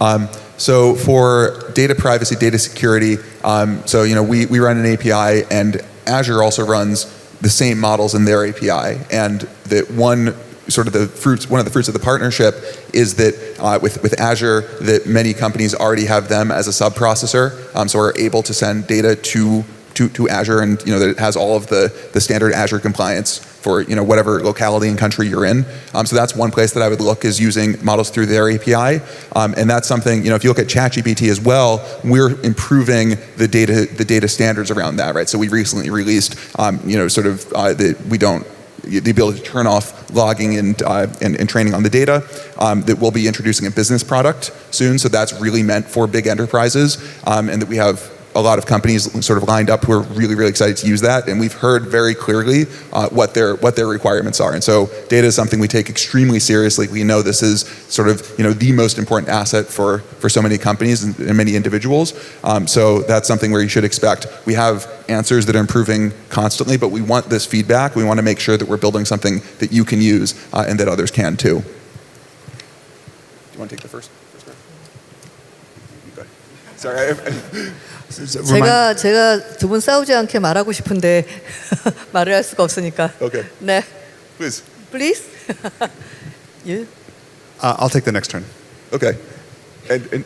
So for data privacy, data security, we run an API, and Azure also runs the same models in their API. And that one sort of one of the fruits of the partnership is that with Azure, that many companies already have them as a sub-processor, so are able to send data to Azure, and that it has all of the standard Azure compliance for whatever locality and country you're in. So that's one place that I would look, is using models through their API, and that's something if you look at ChatGPT as well, we're improving the data standards around that, right? So we recently released the ability to turn off logging and training on the data, that we'll be introducing a business product soon. So that's really meant for big enterprises, and that we have a lot of companies sort of lined up who are really, really excited to use that. And we've heard very clearly what their requirements are. And so data is something we take extremely seriously. We know this is sort of the most important asset for so many companies and many individuals. So that's something where you should expect. We have answers that are improving constantly, but we want this feedback. We want to make sure that we're building something that you can use and that others can too. Do you want to take the first part? Go ahead. Sorry. 제가 두 분 싸우지 않게 말하고 싶은데 말을 할 수가 없으니까. Okay. 네. Please. Please. You. I'll take the next turn. Okay. And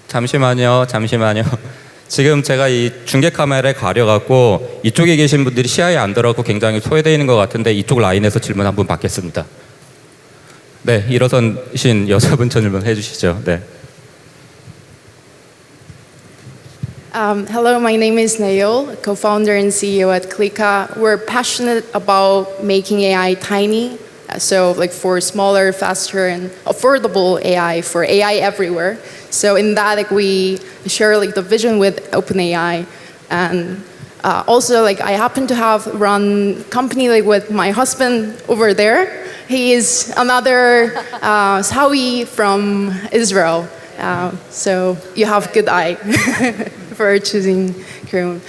잠시만요. 지금 제가 이 중계 카메라에 가려갖고 이쪽에 계신 분들이 시야에 안 들어가고 굉장히 소외되어 있는 것 같은데 이쪽 라인에서 질문 한번 받겠습니다. 네, 일어서신 여자분 질문 해주시죠. 네. Hello, my name is Nail, co-founder and CEO at Klika. We're passionate about making AI tiny, so like for smaller, faster, and affordable AI for AI everywhere. So in that, like we share like the vision with OpenAI, and also like I happen to have run company like with my husband over there. He is another Sawi from Israel. So you have good eye for choosing Korean.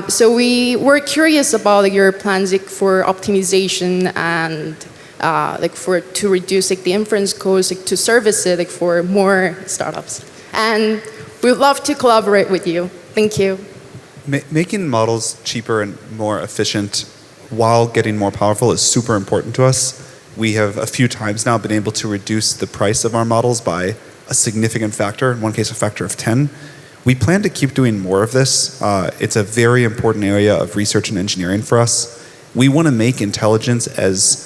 So we were curious about like, your plans like, for optimization and to reduce like the inference cost to service it like for more startups. And we'd love to collaborate with you. Thank you. Making models cheaper and more efficient while getting more powerful is super important to us. We have a few times now been able to reduce the price of our models by a significant factor, in one case a factor of 10. We plan to keep doing more of this. It's a very important area of research and engineering for us. We want to make intelligence as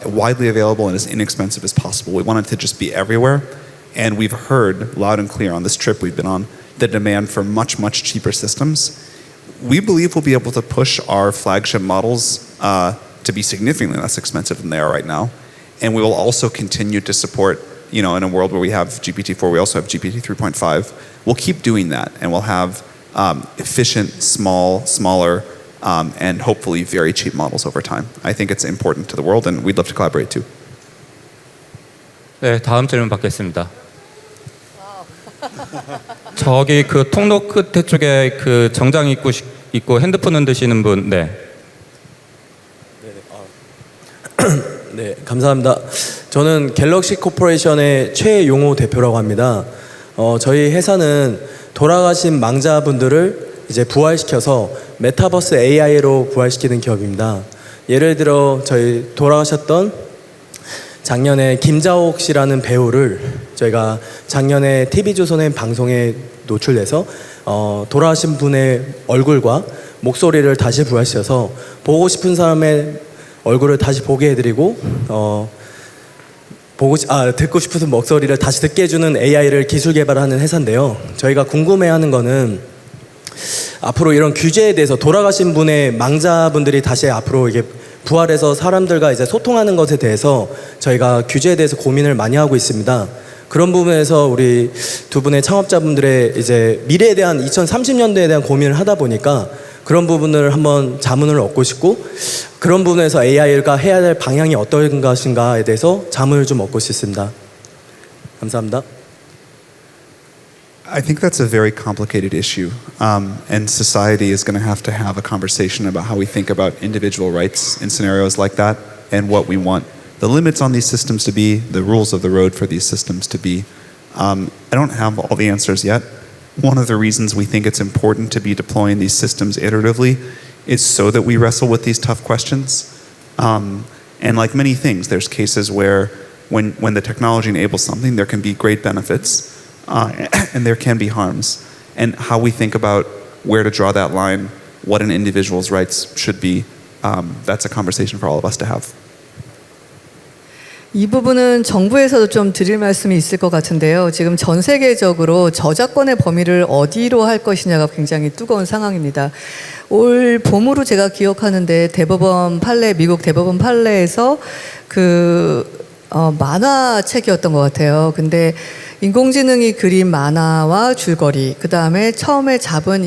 widely available and as inexpensive as possible. We want it to just be everywhere. And we've heard loud and clear on this trip we've been on the demand for much, much cheaper systems. We believe we'll be able to push our flagship models to be significantly less expensive than they are right now. And we will also continue to support, in a world where we have GPT-4, we also have GPT 3.5. We'll keep doing that, and we'll have efficient, smaller, and hopefully very cheap models over time. I think it's important to the world, and we'd love to collaborate too. 네, 다음 질문 받겠습니다. 저기 그 통로 끝에 쪽에 그 정장 입고 핸드폰 흔드시는 분, 네. 네, 감사합니다. 저는 갤럭시 코퍼레이션의 최용호 대표라고 합니다. 저희 회사는 돌아가신 망자분들을 이제 부활시켜서 메타버스 AI로 부활시키는 기업입니다. 예를 들어 저희 돌아가셨던 작년에 김자옥 씨라는 배우를 저희가 작년에 TV조선의 방송에 노출돼서 돌아가신 분의 얼굴과 목소리를 다시 부활시켜서 보고 싶은 사람의 얼굴을 다시 보게 해드리고 듣고 싶은 목소리를 다시 듣게 해주는 AI를 기술 개발하는 회사인데요. 저희가 궁금해하는 거는 앞으로 이런 규제에 대해서 돌아가신 분의 망자분들이 다시 앞으로 이게 부활해서 사람들과 이제 소통하는 것에 대해서 저희가 규제에 대해서 고민을 많이 하고 있습니다. 그런 부분에서 우리 두 분의 창업자분들의 이제 미래에 대한 2030년도에 대한 고민을 하다 보니까 그런 부분을 한번 자문을 얻고 싶고 그런 부분에서 AI가 해야 될 방향이 어떤 것인가에 대해서 자문을 좀 얻고 싶습니다. 감사합니다. I think that's a very complicated issue, and society is going to have a conversation about how we think about individual rights in scenarios like that, and what we want the limits on these systems to be, the rules of the road for these systems to be. I don't have all the answers yet. One of the reasons we think it's important to be deploying these systems iteratively is so that we wrestle with these tough questions. And like many things, there's cases where when the technology enables something, there can be great benefits and there can be harms. And how we think about where to draw that line, what an individual's rights should be, that's a conversation for all of us to have. 이 부분은 정부에서도 좀 드릴 말씀이 있을 것 같은데요. 지금 전 세계적으로 저작권의 범위를 어디로 할 것이냐가 굉장히 뜨거운 상황입니다. 올 봄으로 제가 기억하는데 대법원 판례, 미국 대법원 판례에서 만화책이었던 것 같아요. 근데 인공지능이 그린 만화와 줄거리, 그 다음에 처음에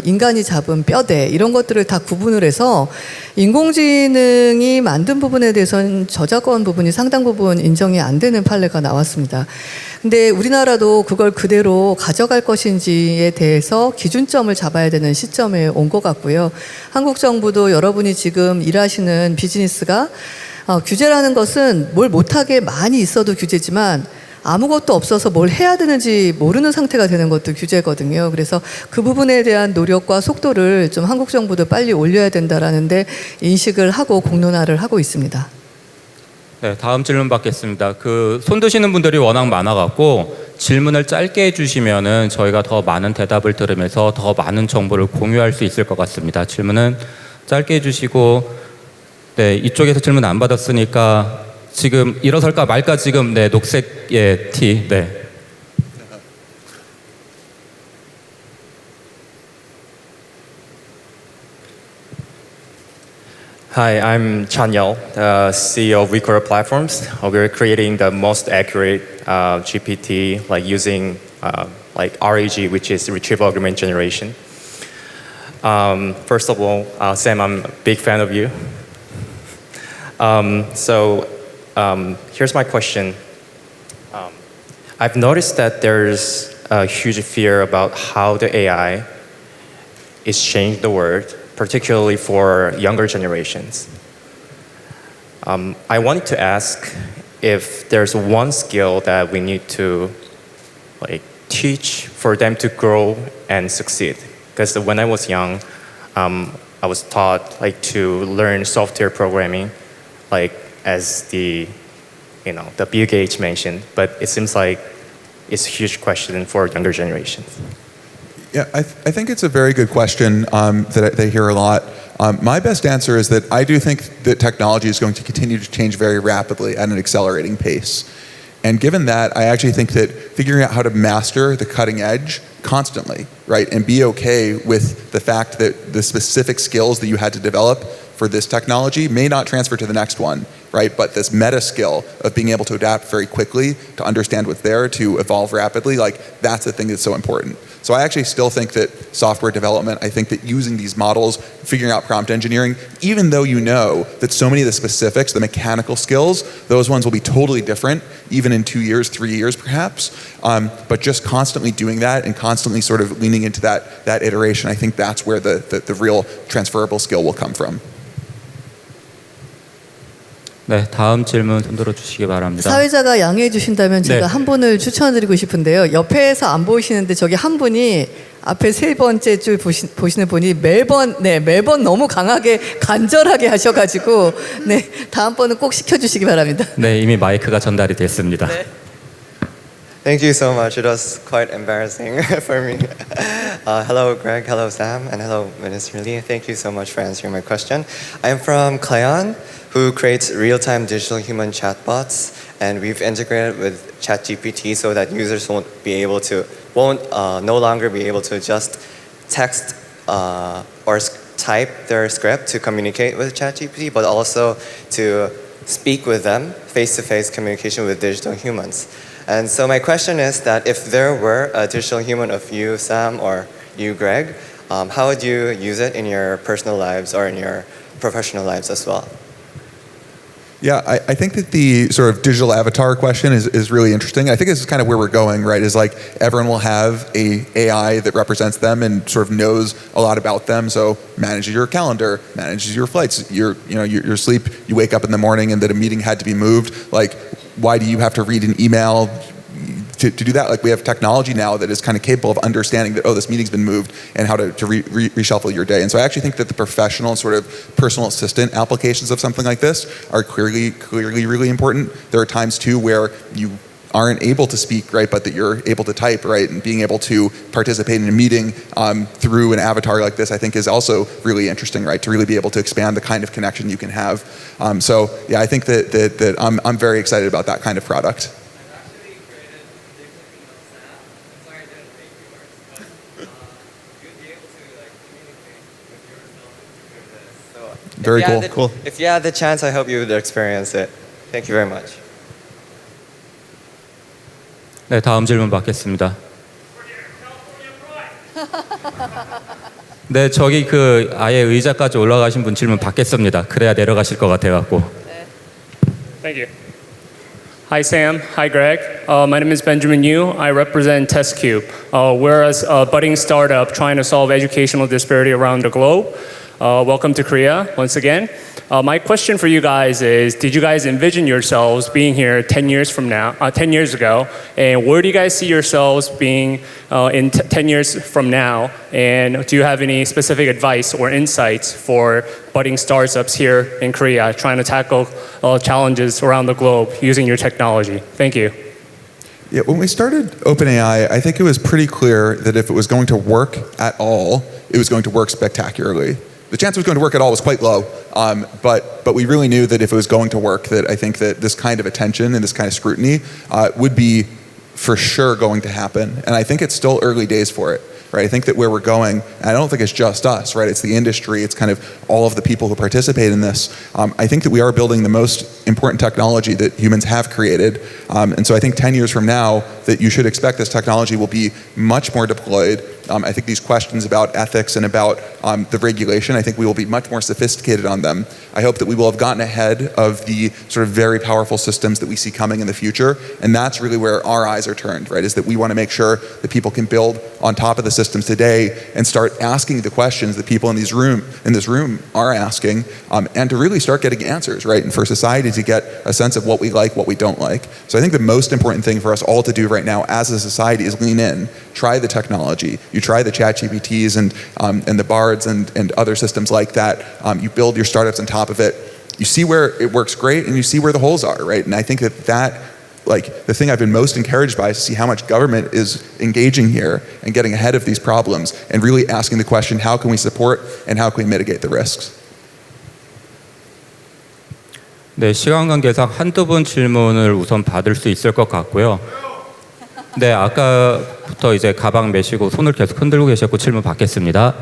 인간이 잡은 뼈대, 이런 것들을 다 구분을 해서 인공지능이 만든 부분에 대해서는 저작권 부분이 상당 부분 인정이 안 되는 판례가 나왔습니다. 근데 우리나라도 그걸 그대로 가져갈 것인지에 대해서 기준점을 잡아야 되는 시점에 온 것 같고요. 한국 정부도 여러분이 지금 일하시는 비즈니스가 규제라는 것은 뭘 못하게 많이 있어도 규제지만 아무것도 없어서 뭘 해야 되는지 모르는 상태가 되는 것도 규제거든요. 그래서 그 부분에 대한 노력과 속도를 좀 한국 정부도 빨리 올려야 된다라는 데 인식을 하고 공론화를 하고 있습니다. 네, 다음 질문 받겠습니다. 손 드시는 분들이 워낙 많아갖고 질문을 짧게 해주시면은 저희가 더 많은 대답을 들으면서 더 많은 정보를 공유할 수 있을 것 같습니다. 질문은 짧게 해주시고, 네, 이쪽에서 질문 안 받았으니까 지금 일어설까 말까 지금 네, 녹색의 티, 네. Hi, I'm Chan Yeo, the CEO of WeCore Platforms. We're creating the most accurate GPT, like using like RAG, which is Retrieval Augmented Generation. First of all, Sam, I'm a big fan of you. Here's my question. I've noticed that there's a huge fear about how the AI is changing the world, particularly for younger generations. I wanted to ask if there's one skill that we need to teach for them to grow and succeed. Because when I was young, I was taught to learn software programming, as the Bill Gates mentioned. But it seems like it's a huge question for younger generations. Yeah, I think it's a very good question that they hear a lot. My best answer is that I do think that technology is going to continue to change very rapidly at an accelerating pace. And given that, I actually think that figuring out how to master the cutting edge constantly, right, and be okay with the fact that the specific skills that you had to develop for this technology may not transfer to the next one, right? But this meta skill of being able to adapt very quickly, to understand what's there, to evolve rapidly, that's the thing that's so important. So I actually still think that software development, I think that using these models, figuring out prompt engineering, even though you know that so many of the specifics, the mechanical skills, those ones will be totally different, even in 2 years, 3 years perhaps. But just constantly doing that and constantly sort of leaning into that iteration, I think that's where the real transferable skill will come from. 네, 다음 질문 손들어 주시기 바랍니다. 사회자가 양해해 주신다면 제가 네. 한 분을 추천드리고 싶은데요. 옆에서 안 보이시는데 저기 한 분이 앞에 세 번째 줄 보시는 분이 매번 너무 강하게 간절하게 하셔가지고 네, 다음번은 꼭 시켜주시기 바랍니다. 네, 이미 마이크가 전달이 됐습니다. 네. Thank you so much. It was quite embarrassing for me. Hello, Greg. Hello, Sam. And hello, Minister Lee. Thank you so much for answering my question. I'm from Clayon, who creates real-time digital human chatbots. And we've integrated with ChatGPT so that users won't no longer be able to just text or type their script to communicate with ChatGPT, but also to speak with them, face-to-face communication with digital humans. And so my question is that if there were a digital human of you, Sam, or you, Greg, how would you use it in your personal lives or in your professional lives as well? Yeah, I think that the sort of digital avatar question is really interesting. I think this is kind of where we're going, right? Is everyone will have a AI that represents them and sort of knows a lot about them. So manages your calendar, manages your flights, your sleep. You wake up in the morning and that a meeting had to be moved. Why do you have to read an email to do that. Like we have technology now that is kind of capable of understanding that, oh, this meeting's been moved and how to reshuffle your day. And so I actually think that the professional and sort of personal assistant applications of something like this are clearly really important. There are times too where you aren't able to speak, right, but that you're able to type, right, and being able to participate in a meeting through an avatar like this, I think is also really interesting, right, to really be able to expand the kind of connection you can have. So yeah, I think that I'm very excited about that kind of product. Very cool. If you had the chance, I hope you would experience it. Thank you very much. 네, 다음 질문 받겠습니다. 네, 저기 그 아예 의자까지 올라가신 분 질문 받겠습니다. 그래야 내려가실 것 같아갖고. Thank you. Hi Sam, hi Greg. My name is Benjamin Yu. I represent TestCube. We're a budding startup trying to solve educational disparity around the globe. Welcome to Korea once again. My question for you guys is, did you guys envision yourselves being here 10 years ago? And where do you guys see yourselves being in 10 years from now? And do you have any specific advice or insights for budding startups here in Korea trying to tackle challenges around the globe using your technology? Thank you. Yeah, when we started OpenAI, I think it was pretty clear that if it was going to work at all, it was going to work spectacularly. The chance it was going to work at all was quite low, but we really knew that if it was going to work, that I think that this kind of attention and this kind of scrutiny would be for sure going to happen. And I think it's still early days for it, right? I think that where we're going, and I don't think it's just us, right? It's the industry, it's kind of all of the people who participate in this. I think that we are building the most important technology that humans have created. And so I think 10 years from now, that you should expect this technology will be much more deployed. I think these questions about ethics and about the regulation, I think we will be much more sophisticated on them. I hope that we will have gotten ahead of the sort of very powerful systems that we see coming in the future. And that's really where our eyes are turned, right? Is that we want to make sure that people can build on top of the systems today and start asking the questions that people in this room are asking, and to really start getting answers, right? And for society to get a sense of what we like, what we don't like. So I think the most important thing for us all to do right now as a society is lean in, try the technology. You try the ChatGPTs and the Bards and other systems like that. You build your startups on top of it. You see where it works great and you see where the holes are, right? And I think that like the thing I've been most encouraged by is to see how much government is engaging here and getting ahead of these problems and really asking the question, how can we support and how can we mitigate the risks? 네, 시간 관계상 한두 분 질문을 우선 받을 수 있을 것 같고요. 네, 아까부터 이제 가방 메시고 손을 계속 흔들고 계셨고 질문 받겠습니다.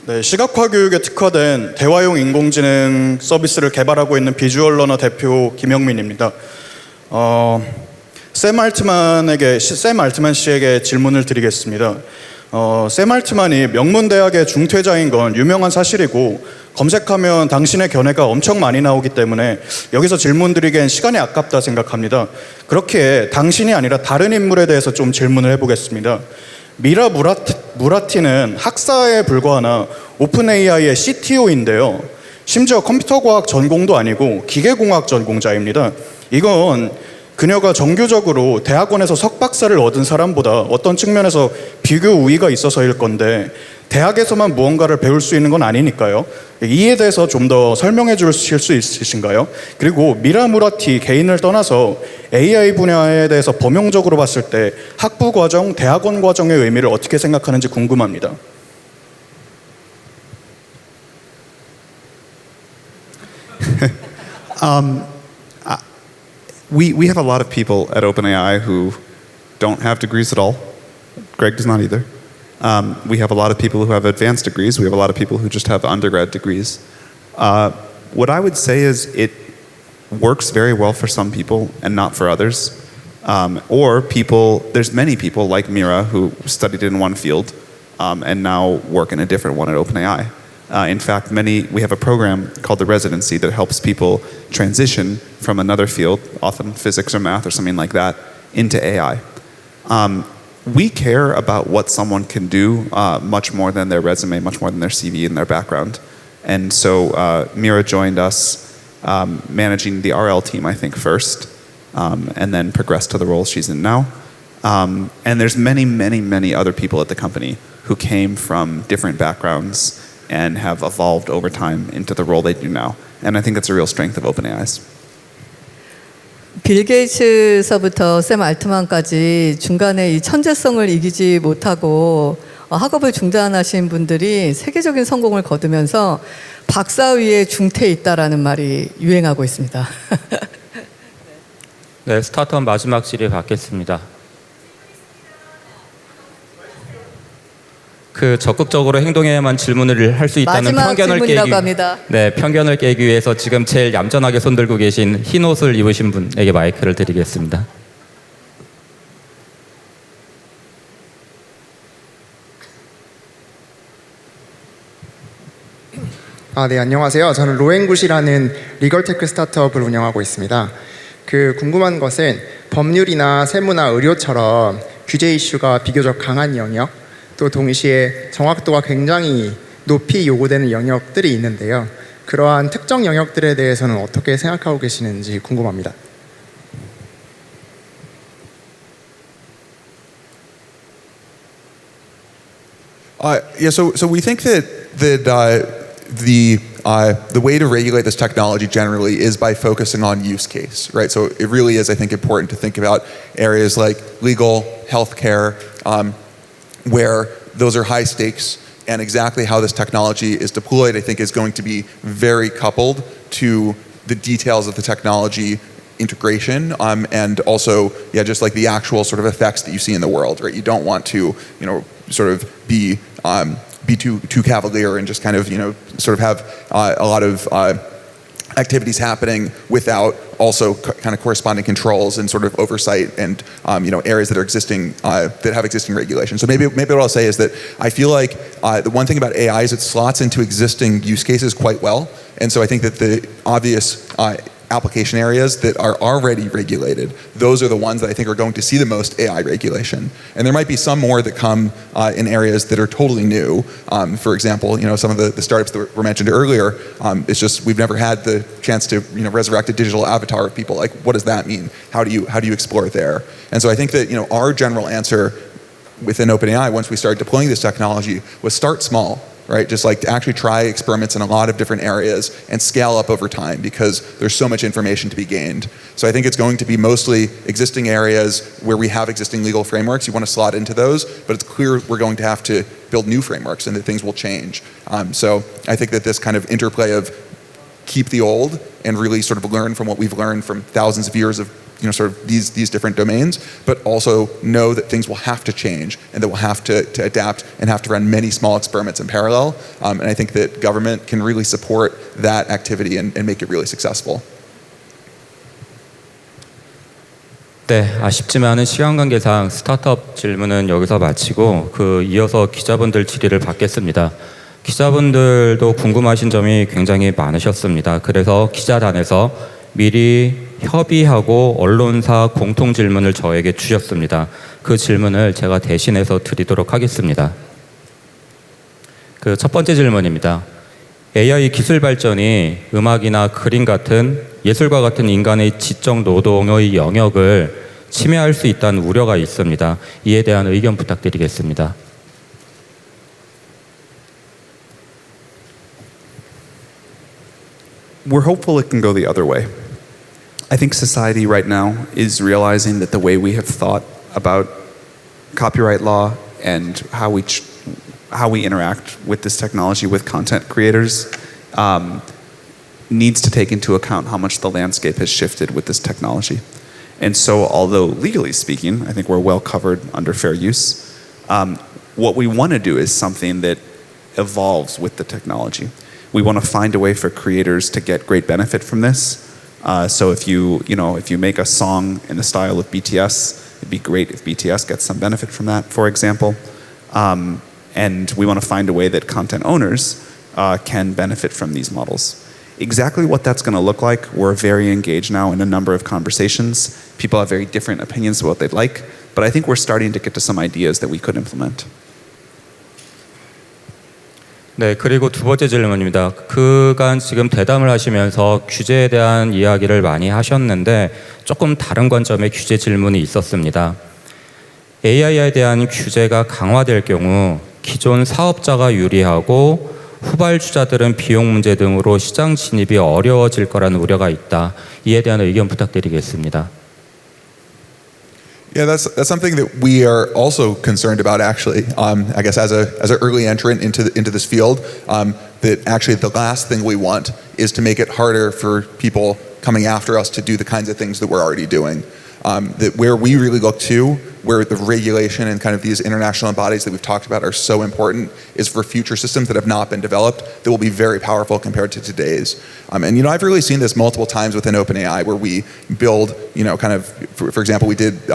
네, 시각화 교육에 특화된 대화용 인공지능 서비스를 개발하고 있는 비주얼 러너 대표 김영민입니다. 샘 알트만 씨에게 질문을 드리겠습니다. 샘 알트만이 명문대학의 중퇴자인 건 유명한 사실이고 검색하면 당신의 견해가 엄청 많이 나오기 때문에 여기서 질문 드리기엔 시간이 아깝다 생각합니다. 그렇기에 당신이 아니라 다른 인물에 대해서 좀 질문을 해보겠습니다. 미라 무라티는 학사에 불과하나 오픈 AI의 CTO인데요. 심지어 컴퓨터과학 전공도 아니고 기계공학 전공자입니다. 이건 그녀가 정규적으로 대학원에서 석박사를 얻은 사람보다 어떤 측면에서 비교 우위가 있어서일 건데 대학에서만 무언가를 배울 수 있는 건 아니니까요. 이에 대해서 좀 더 설명해 주실 수 있으신가요? 그리고 미라 무라티 개인을 떠나서 AI 분야에 대해서 범용적으로 봤을 때 학부 과정, 대학원 과정의 의미를 어떻게 생각하는지 궁금합니다. We have a lot of people at OpenAI who don't have degrees at all. Greg does not either. We have a lot of people who have advanced degrees. We have a lot of people who just have undergrad degrees. What I would say is it works very well for some people and not for others. There's many people like Mira who studied in one field and now work in a different one at OpenAI. In fact, we have a program called the Residency that helps people transition from another field, often physics or math or something like that, into AI. We care about what someone can do much more than their resume, much more than their CV and their background. And so Mira joined us managing the RL team, I think, first, and then progressed to the role she's in now. And there's many, many, many other people at the company who came from different backgrounds and have evolved over time into the role they do now. And I think that's a real strength of OpenAI's. 빌 게이츠서부터 샘 알트만까지 중간에 이 천재성을 이기지 못하고 학업을 중단하신 분들이 세계적인 성공을 거두면서 박사 위에 중퇴 있다라는 말이 유행하고 있습니다. 네, 스타트업 마지막 질의 받겠습니다. 그 적극적으로 행동해야만 질문을 할 수 있다는 마지막 편견을 질문이라고 합니다. 네, 편견을 깨기 위해서 지금 제일 얌전하게 손들고 계신 흰 옷을 입으신 분에게 마이크를 드리겠습니다. 네, 안녕하세요. 저는 로엔굿이라는 리걸테크 스타트업을 운영하고 있습니다. 궁금한 것은 법률이나 세무나 의료처럼 규제 이슈가 비교적 강한 영역, 또 동시에 정확도가 굉장히 높이 요구되는 영역들이 있는데요. 그러한 특정 영역들에 대해서는 어떻게 생각하고 계시는지 궁금합니다. So we think that the way to regulate this technology generally is by focusing on use case, right? So it really is, I think, important to think about areas like legal, healthcare, where those are high stakes, and exactly how this technology is deployed, I think, is going to be very coupled to the details of the technology integration, and also, just like the actual sort of effects that you see in the world, right? You don't want to, sort of be too cavalier and just kind of, sort of have a lot of activities happening without also kind of corresponding controls and sort of oversight and areas that are existing that have existing regulations. So maybe what I'll say is that I feel like the one thing about AI is it slots into existing use cases quite well, and so I think that the obvious application areas that are already regulated, those are the ones that I think are going to see the most AI regulation. And there might be some more that come in areas that are totally new. For example, some of the startups that were mentioned earlier, it's just we've never had the chance to resurrect a digital avatar of people. Like, what does that mean? How do you explore it there? And so I think that our general answer within OpenAI, once we started deploying this technology, was start small. Right, just like to actually try experiments in a lot of different areas and scale up over time because there's so much information to be gained. So I think it's going to be mostly existing areas where we have existing legal frameworks. You want to slot into those, but it's clear we're going to have to build new frameworks and that things will change. So I think that this kind of interplay of keep the old and really sort of learn from what we've learned from thousands of years of sort of these different domains, but also know that things will have to change and that we'll have to adapt and have to run many small experiments in parallel. And I think that government can really support that activity and make it really successful. 네, 아쉽지만은 시간 관계상 스타트업 질문은 여기서 마치고 이어서 기자분들 질의를 받겠습니다. 기자분들도 궁금하신 점이 굉장히 많으셨습니다. 그래서 기자단에서 미리 협의하고 언론사 공통 질문을 저에게 주셨습니다. 그 질문을 제가 대신해서 드리도록 하겠습니다. 첫 번째 질문입니다. AI 기술 발전이 음악이나 그림 같은 예술과 같은 인간의 지적 노동의 영역을 침해할 수 있다는 우려가 있습니다. 이에 대한 의견 부탁드리겠습니다. We're hopeful it can go the other way. I think society right now is realizing that the way we have thought about copyright law and how we interact with this technology with content creators needs to take into account how much the landscape has shifted with this technology. And so, although legally speaking, I think we're well covered under fair use, what we want to do is something that evolves with the technology. We want to find a way for creators to get great benefit from this. So if you make a song in the style of BTS, it'd be great if BTS gets some benefit from that, for example. And we want to find a way that content owners can benefit from these models. Exactly what that's going to look like, we're very engaged now in a number of conversations. People have very different opinions of what they'd like, but I think we're starting to get to some ideas that we could implement. 네, 그리고 두 번째 질문입니다. 그간 지금 대담을 하시면서 규제에 대한 이야기를 많이 하셨는데 조금 다른 관점의 규제 질문이 있었습니다. AI에 대한 규제가 강화될 경우 기존 사업자가 유리하고 후발주자들은 비용 문제 등으로 시장 진입이 어려워질 거라는 우려가 있다. 이에 대한 의견 부탁드리겠습니다. Yeah, that's something that we are also concerned about. Actually, I guess as an early entrant into this field, that actually the last thing we want is to make it harder for people coming after us to do the kinds of things that we're already doing. That where we really look to, where the regulation and kind of these international bodies that we've talked about are so important, is for future systems that have not been developed that will be very powerful compared to today's. And you know, I've really seen this multiple times within OpenAI, where we build, you know, kind of, for example, we did,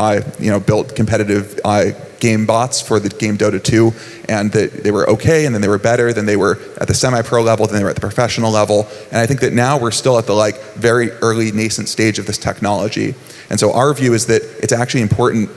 built competitive game bots for the game Dota 2, and they were okay, and then they were better, then they were at the semi-pro level, then they were at the professional level, and I think that now we're still at the very early nascent stage of this technology. And so our view is that it's actually important,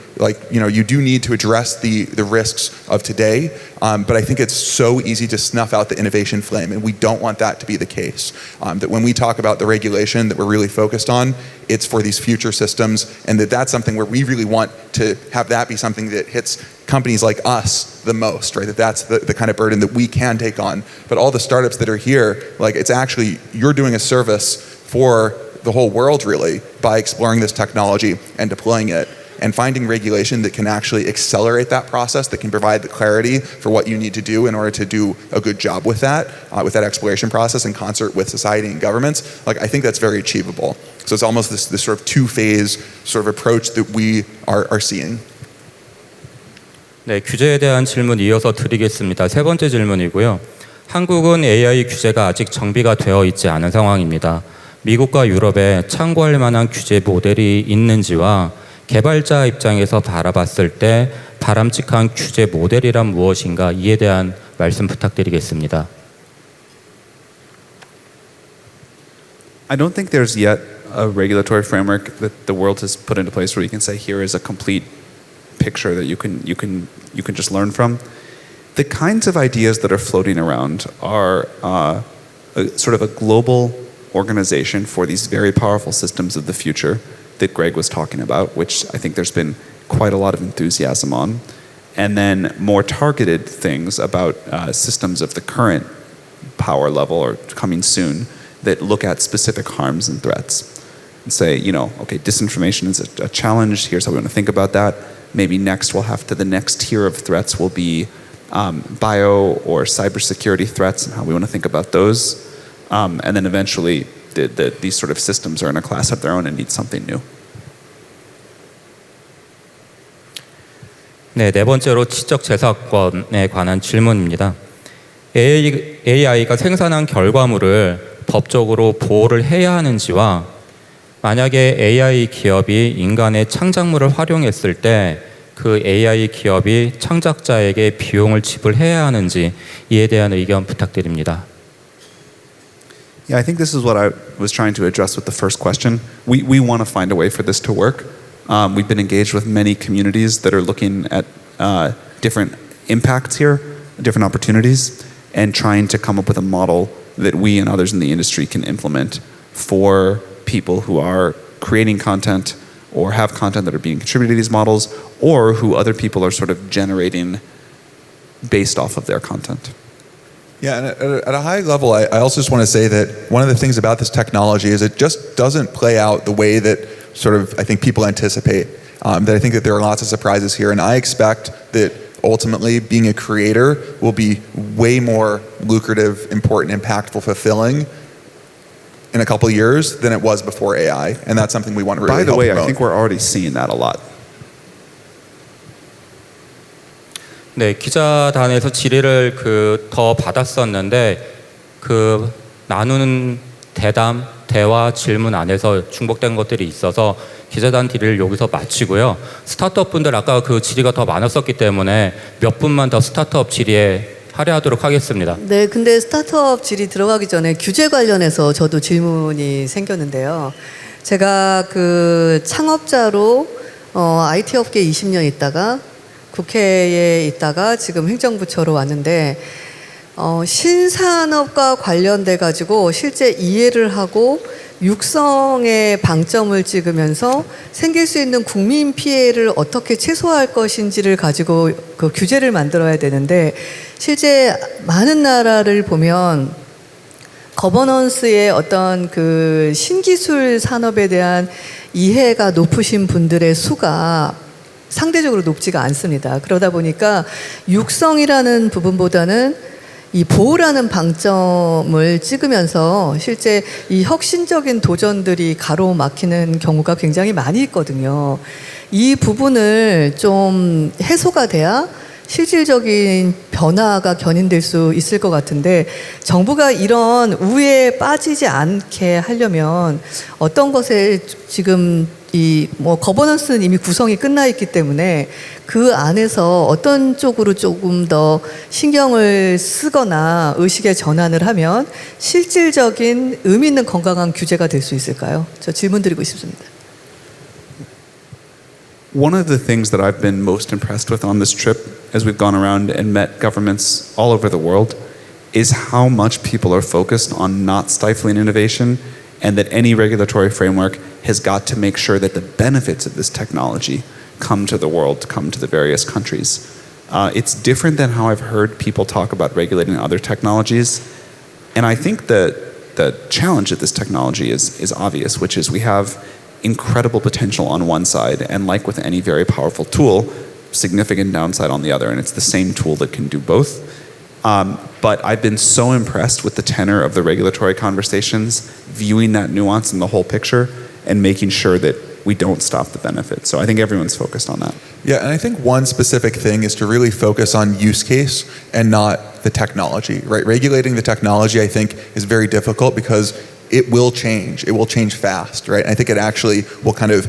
you do need to address the risks of today, but I think it's so easy to snuff out the innovation flame, and we don't want that to be the case. That when we talk about the regulation that we're really focused on, it's for these future systems, and that's something where we really want to have that be something that hits companies like us the most, right? That's the kind of burden that we can take on. But all the startups that are here, it's actually, you're doing a service for the whole world really by exploring this technology and deploying it and finding regulation that can actually accelerate that process, that can provide the clarity for what you need to do in order to do a good job with that exploration process in concert with society and governments. I think that's very achievable. So it's almost this sort of two-phase sort of approach that we are seeing. 네, 규제에 대한 질문 이어서 드리겠습니다. 세 번째 질문이고요. 한국은 AI 규제가 아직 정비가 되어 있지 않은 상황입니다. 미국과 유럽에 참고할 만한 규제 모델이 있는지와 개발자 입장에서 바라봤을 때 바람직한 규제 모델이란 무엇인가 이에 대한 말씀 부탁드리겠습니다. I don't think there's yet a regulatory framework that the world has put into place where you can say here is a complete picture that you can just learn from. The kinds of ideas that are floating around are sort of a global organization for these very powerful systems of the future that Greg was talking about, which I think there's been quite a lot of enthusiasm on, and then more targeted things about systems of the current power level or coming soon that look at specific harms and threats and say, okay, disinformation is a challenge. Here's how we want to think about that. Maybe next the next tier of threats will be bio or cybersecurity threats and how we want to think about those. And then eventually these sort of systems are in a class of their own and need something new. 네, 네 번째로 지적 재산권에 관한 질문입니다. AI가 생산한 결과물을 법적으로 보호를 해야 하는지와 만약에 AI 기업이 인간의 창작물을 활용했을 때 그 AI 기업이 창작자에게 비용을 지불해야 하는지 이에 대한 의견 부탁드립니다. Yeah, I think this is what I was trying to address with the first question. We want to find a way for this to work. We've been engaged with many communities that are looking at different impacts here, different opportunities, and trying to come up with a model that we and others in the industry can implement for people who are creating content or have content that are being contributed to these models, or who other people are sort of generating based off of their content. Yeah, and at a high level, I also just want to say that one of the things about this technology is it just doesn't play out the way that sort of I think people anticipate. That I think that there are lots of surprises here, and I expect that ultimately being a creator will be way more lucrative, important, impactful, fulfilling in a couple of years than it was before AI, and that's something we want to really By the help way, promote. I think we're already seeing that a lot. 네, 기자단에서 질의를 더 받았었는데 나누는 대화, 질문 안에서 중복된 것들이 있어서 기자단 질의를 여기서 마치고요. 스타트업 분들 아까 질의가 더 많았었기 때문에 몇 분만 더 스타트업 질의에 할애하도록 하겠습니다. 네, 근데 스타트업 질의 들어가기 전에 규제 관련해서 저도 질문이 생겼는데요. 제가 창업자로 IT 업계에 20년 있다가 국회에 있다가 지금 행정부처로 왔는데 신산업과 관련돼 가지고 실제 이해를 하고 육성에 방점을 찍으면서 생길 수 있는 국민 피해를 어떻게 최소화할 것인지를 가지고 그 규제를 만들어야 되는데 실제 많은 나라를 보면 거버넌스의 어떤 그 신기술 산업에 대한 이해가 높으신 분들의 수가 상대적으로 높지가 않습니다. 그러다 보니까 육성이라는 부분보다는 이 보호라는 방점을 찍으면서 실제 이 혁신적인 도전들이 가로막히는 경우가 굉장히 많이 있거든요. 이 부분을 좀 해소가 돼야 실질적인 변화가 견인될 수 있을 것 같은데 정부가 이런 우회에 빠지지 않게 하려면 어떤 것에 지금 이 뭐 거버넌스는 이미 구성이 끝나 있기 때문에 그 안에서 어떤 쪽으로 조금 더 신경을 쓰거나 의식의 전환을 하면 실질적인 의미 있는 건강한 규제가 될 수 있을까요? 저 질문 드리고 싶습니다. One of the things that I've been most impressed with on this trip as we've gone around and met governments all over the world is how much people are focused on not stifling innovation and that any regulatory framework has got to make sure that the benefits of this technology come to the world, come to the various countries. It's different than how I've heard people talk about regulating other technologies. And I think that the challenge of this technology is obvious, which is we have incredible potential on one side, and like with any very powerful tool, significant downside on the other, and it's the same tool that can do both. But I've been so impressed with the tenor of the regulatory conversations, viewing that nuance in the whole picture, and making sure that we don't stop the benefit. So I think everyone's focused on that. Yeah, and I think one specific thing is to really focus on use case and not the technology, right? Regulating the technology, I think, is very difficult because it will change. It will change fast, right? And I think it actually will kind of,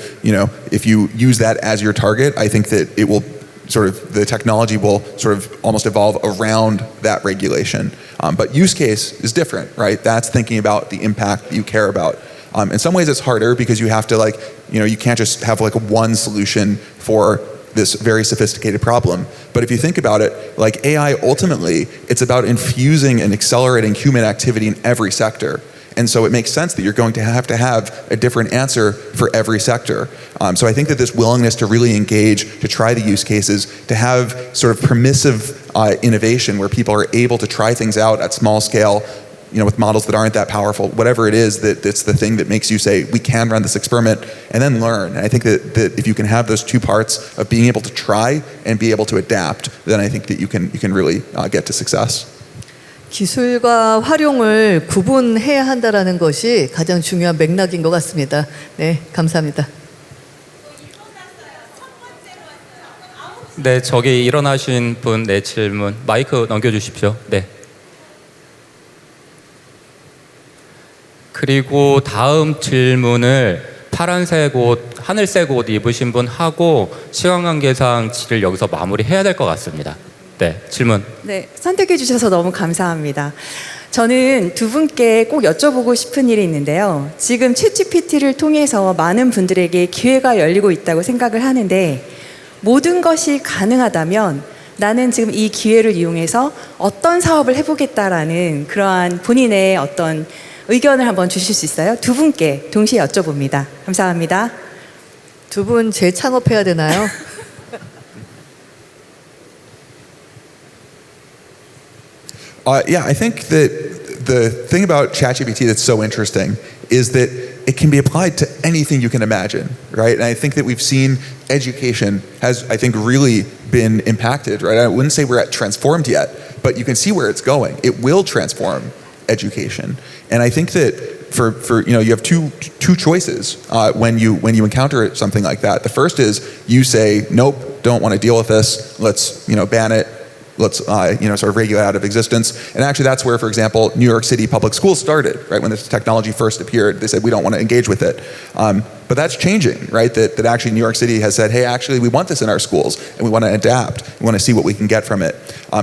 if you use that as your target, I think that it will the technology will sort of almost evolve around that regulation. But use case is different, right? That's thinking about the impact that you care about. In some ways it's harder because you have to you can't just have one solution for this very sophisticated problem. But if you think about it, AI ultimately, it's about infusing and accelerating human activity in every sector. And so it makes sense that you're going to have a different answer for every sector. So I think that this willingness to really engage, to try the use cases, to have sort of permissive innovation where people are able to try things out at small scale, with models that aren't that powerful, whatever it is, that's the thing that makes you say, we can run this experiment and then learn. And I think that if you can have those two parts of being able to try and be able to adapt, then I think that you can really get to success. 기술과 활용을 구분해야 한다라는 것이 가장 중요한 맥락인 것 같습니다. 네, 감사합니다. 네, 저기 일어나신 분, 네, 질문 마이크 넘겨주십시오. 네. 그리고 다음 질문을 파란색 옷, 하늘색 옷 입으신 분 하고 시간 관계상 질을 여기서 마무리해야 될 것 같습니다. 네, 질문. 네, 선택해 주셔서 너무 감사합니다. 저는 두 분께 꼭 여쭤보고 싶은 일이 있는데요. 지금 챗GPT를 통해서 많은 분들에게 기회가 열리고 있다고 생각을 하는데 모든 것이 가능하다면 나는 지금 이 기회를 이용해서 어떤 사업을 해보겠다라는 그러한 본인의 어떤 의견을 한번 주실 수 있어요? 두 분께 동시에 여쭤봅니다. 감사합니다. 두 분 재창업해야 되나요? Yeah, I think that the thing about ChatGPT that's so interesting is that it can be applied to anything you can imagine, right? And I think that we've seen education has, I think, really been impacted, right? I wouldn't say we're at transformed yet, but you can see where it's going. It will transform education. And I think that for you have two choices when you encounter something like that. The first is you say, nope, don't want to deal with this. Let's ban it. Let's sort of regulate out of existence. And actually that's where, for example, New York City public schools started, right? When this technology first appeared, they said we don't want to engage with it. But that's changing, right? That actually New York City has said, hey, actually, we want this in our schools, and we want to adapt. We want to see what we can get from it.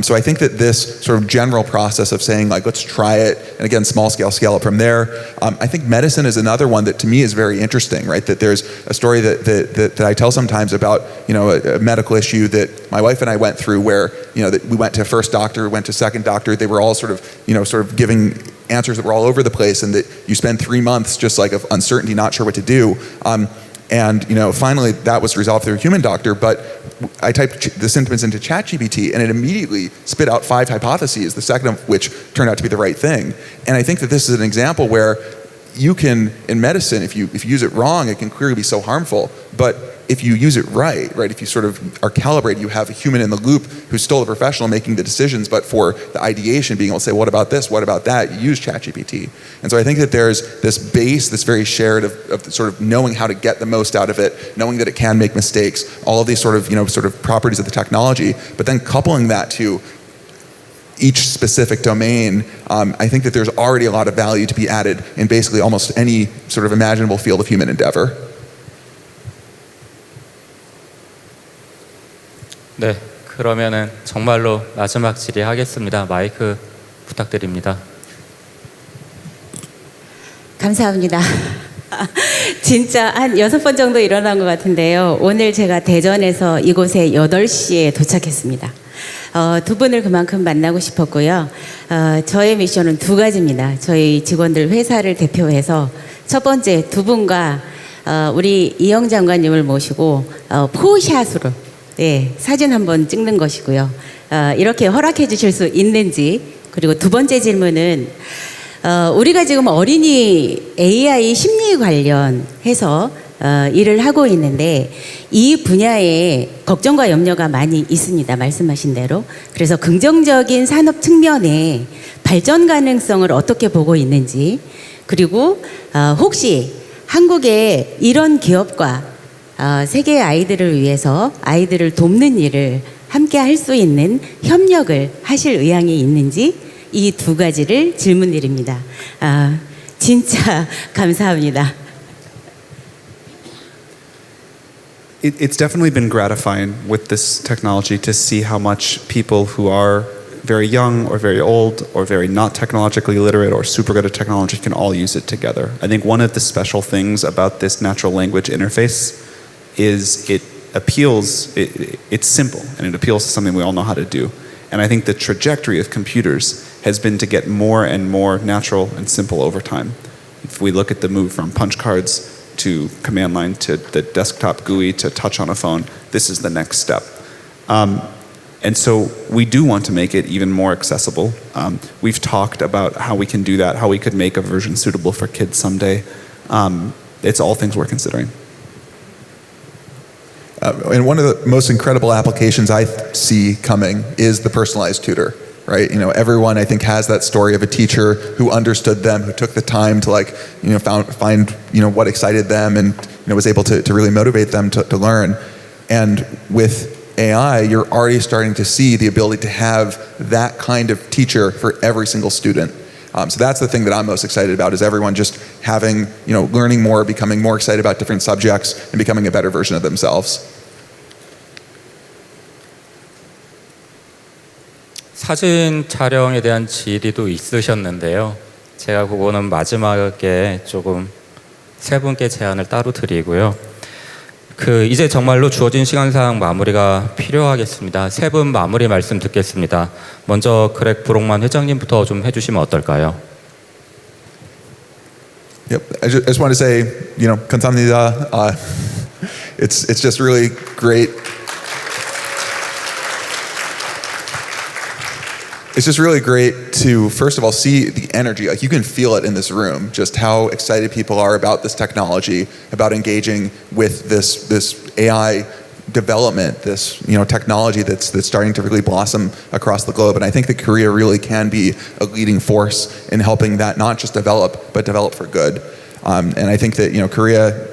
So I think that this sort of general process of saying, like, let's try it, and again, small scale up from there. I think medicine is another one that to me is very interesting, right? That there's a story that I tell sometimes about, a medical issue that my wife and I went through where, that we went to first doctor, went to second doctor. They were all sort of giving answers that were all over the place, and that you spend 3 months just like of uncertainty, not sure what to do. Finally that was resolved through a human doctor, but I typed the symptoms into ChatGPT and it immediately spit out 5 hypotheses, the second of which turned out to be the right thing. And I think that this is an example where you can, in medicine, if you use it wrong, it can clearly be so harmful. But if you use it right, if you sort of are calibrated, you have a human in the loop who's still a professional making the decisions, but for the ideation, being able to say, what about this, what about that, you use ChatGPT. And so I think that there's this base, this very shared of sort of knowing how to get the most out of it, knowing that it can make mistakes, all of these sort of properties of the technology, but then coupling that to each specific domain, I think that there's already a lot of value to be added in basically almost any sort of imaginable field of human endeavor. 네, 그러면은 정말로 마지막 질의하겠습니다. 마이크 부탁드립니다. 감사합니다. 진짜 한 6번 정도 일어난 것 같은데요. 오늘 제가 대전에서 이곳에 8시에 도착했습니다. 두 분을 그만큼 만나고 싶었고요. 저의 미션은 2가지입니다. 저희 직원들 회사를 대표해서 첫 번째 두 분과 우리 이영 장관님을 모시고 포샷으로 사진 한번 찍는 것이고요. 이렇게 허락해 주실 수 있는지. 그리고 두 번째 질문은 우리가 지금 어린이 AI 심리 관련해서 일을 하고 있는데 이 분야에 걱정과 염려가 많이 있습니다. 말씀하신 대로. 그래서 긍정적인 산업 측면에 발전 가능성을 어떻게 보고 있는지, 그리고 혹시 한국의 이런 기업과 세계의 아이들을 위해서 아이들을 돕는 일을 함께 할 수 있는 협력을 하실 의향이 있는지, 이 2가지를 질문드립니다. 진짜 감사합니다. It's definitely been gratifying with this technology to see how much people who are very young or very old or very not technologically literate or super good at technology can all use it together. I think one of the special things about this natural language interface is it appeals, it's simple, and it appeals to something we all know how to do. And I think the trajectory of computers has been to get more and more natural and simple over time. If we look at the move from punch cards to command line to the desktop GUI to touch on a phone, this is the next step. And so we do want to make it even more accessible. We've talked about how we can do that, how we could make a version suitable for kids someday. It's all things we're considering. And one of the most incredible applications I see coming is the personalized tutor, right? Everyone I think has that story of a teacher who understood them, who took the time to find what excited them and was able to really motivate them to learn. And with AI, you're already starting to see the ability to have that kind of teacher for every single student. So that's the thing that I'm most excited about, is everyone just having, learning more, becoming more excited about different subjects, and becoming a better version of themselves. 사진 촬영에 대한 질의도 있으셨는데요. 제가 그거는 마지막에 조금 3분께 제안을 따로 드리고요. 이제 정말로 주어진 시간상 마무리가 필요하겠습니다. 3분 마무리 말씀 듣겠습니다. 먼저 그렉 브록만 회장님부터 좀 해주시면 어떨까요? Yep, I just want to say, 감사합니다. It's just really great. It's just really great to, first of all, see the energy. Like, you can feel it in this room, just how excited people are about this technology, about engaging with this AI development, this technology that's starting to really blossom across the globe. And I think that Korea really can be a leading force in helping that not just develop, but develop for good. And I think that Korea,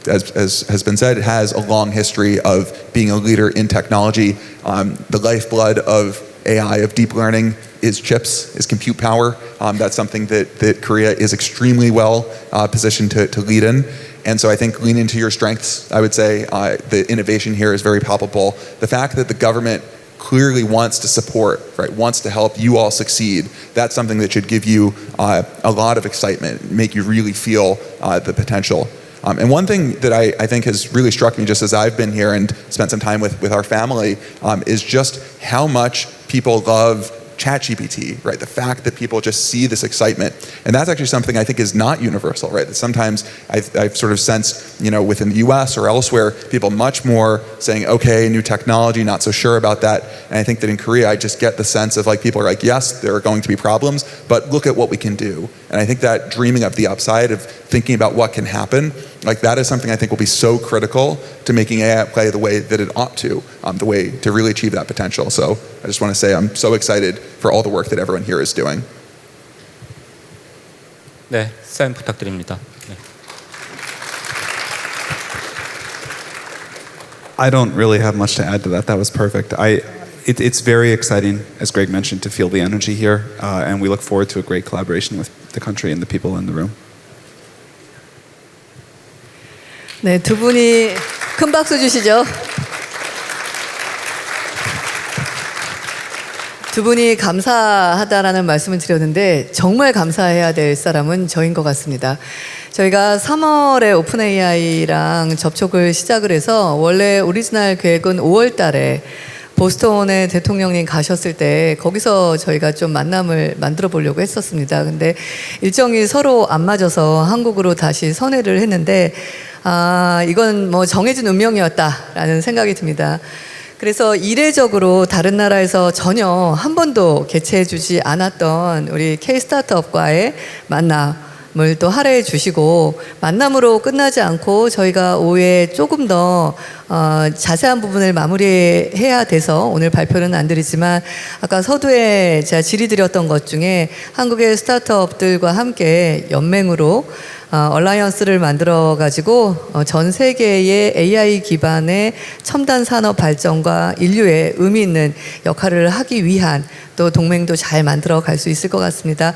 as has been said, has a long history of being a leader in technology. The lifeblood of AI, of deep learning, is chips, is compute power. That's something that Korea is extremely well positioned to lead in. And so I think lean into your strengths. I would say the innovation here is very palpable. The fact that the government clearly wants to support, right, wants to help you all succeed, that's something that should give you a lot of excitement, make you really feel the potential. And one thing that I think has really struck me just as I've been here and spent some time with our family is just how much people love ChatGPT, right? The fact that people just see this excitement. And that's actually something I think is not universal, right? That sometimes I've sort of sensed, within the US or elsewhere, people much more saying, okay, new technology, not so sure about that. And I think that in Korea, I just get the sense of like, people are like, yes, there are going to be problems, but look at what we can do. And I think that dreaming of the upside, of thinking about what can happen, like that is something I think will be so critical to making AI play the way that it ought to, the way to really achieve that potential. So I just want to say I'm so excited for all the work that everyone here is doing. 네, 쌤 부탁드립니다. 네. I don't really have much to add to that. That was perfect. It's very exciting, as Greg mentioned, to feel the energy here, and we look forward to a great collaboration with the country and the people in the room. 네, 두 분이 큰 박수 주시죠. 두 분이 감사하다라는 말씀을 드렸는데 정말 감사해야 될 사람은 저인 것 같습니다. 저희가 3월에 오픈 AI랑 접촉을 시작을 해서 원래 오리지널 계획은 5월 달에 보스턴에 대통령님 가셨을 때 거기서 저희가 좀 만남을 만들어 보려고 했었습니다. 근데 일정이 서로 안 맞아서 한국으로 다시 선회를 했는데 이건 뭐 정해진 운명이었다라는 생각이 듭니다. 그래서 이례적으로 다른 나라에서 전혀 한 번도 개최해 주지 않았던 우리 K-스타트업과의 만남을 또 할애해 주시고 만남으로 끝나지 않고 저희가 오후에 조금 더 자세한 부분을 마무리해야 돼서 오늘 발표는 안 드리지만 아까 서두에 제가 질의드렸던 것 중에 한국의 스타트업들과 함께 연맹으로 얼라이언스를 만들어 가지고 전 세계의 AI 기반의 첨단 산업 발전과 인류의 의미 있는 역할을 하기 위한 또 동맹도 잘 만들어 갈 수 있을 것 같습니다.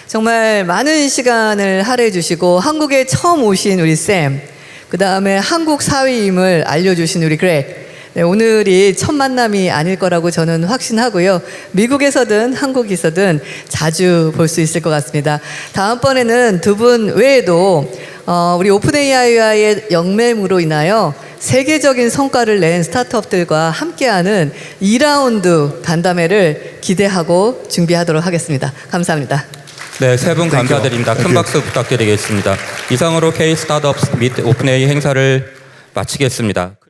정말 많은 시간을 할애해 주시고 한국에 처음 오신 우리 샘, 그 다음에 한국 사위임을 알려주신 우리 그렉, 네, 오늘이 첫 만남이 아닐 거라고 저는 확신하고요. 미국에서든 한국에서든 자주 볼 수 있을 것 같습니다. 다음번에는 두 분 외에도 우리 오픈 AI와의 연맹으로 인하여 세계적인 성과를 낸 스타트업들과 함께하는 2라운드 간담회를 기대하고 준비하도록 하겠습니다. 감사합니다. 네, 세 분 감사드립니다. 큰 박수 부탁드리겠습니다. 이상으로 K 스타트업 및 오픈 AI 행사를 마치겠습니다.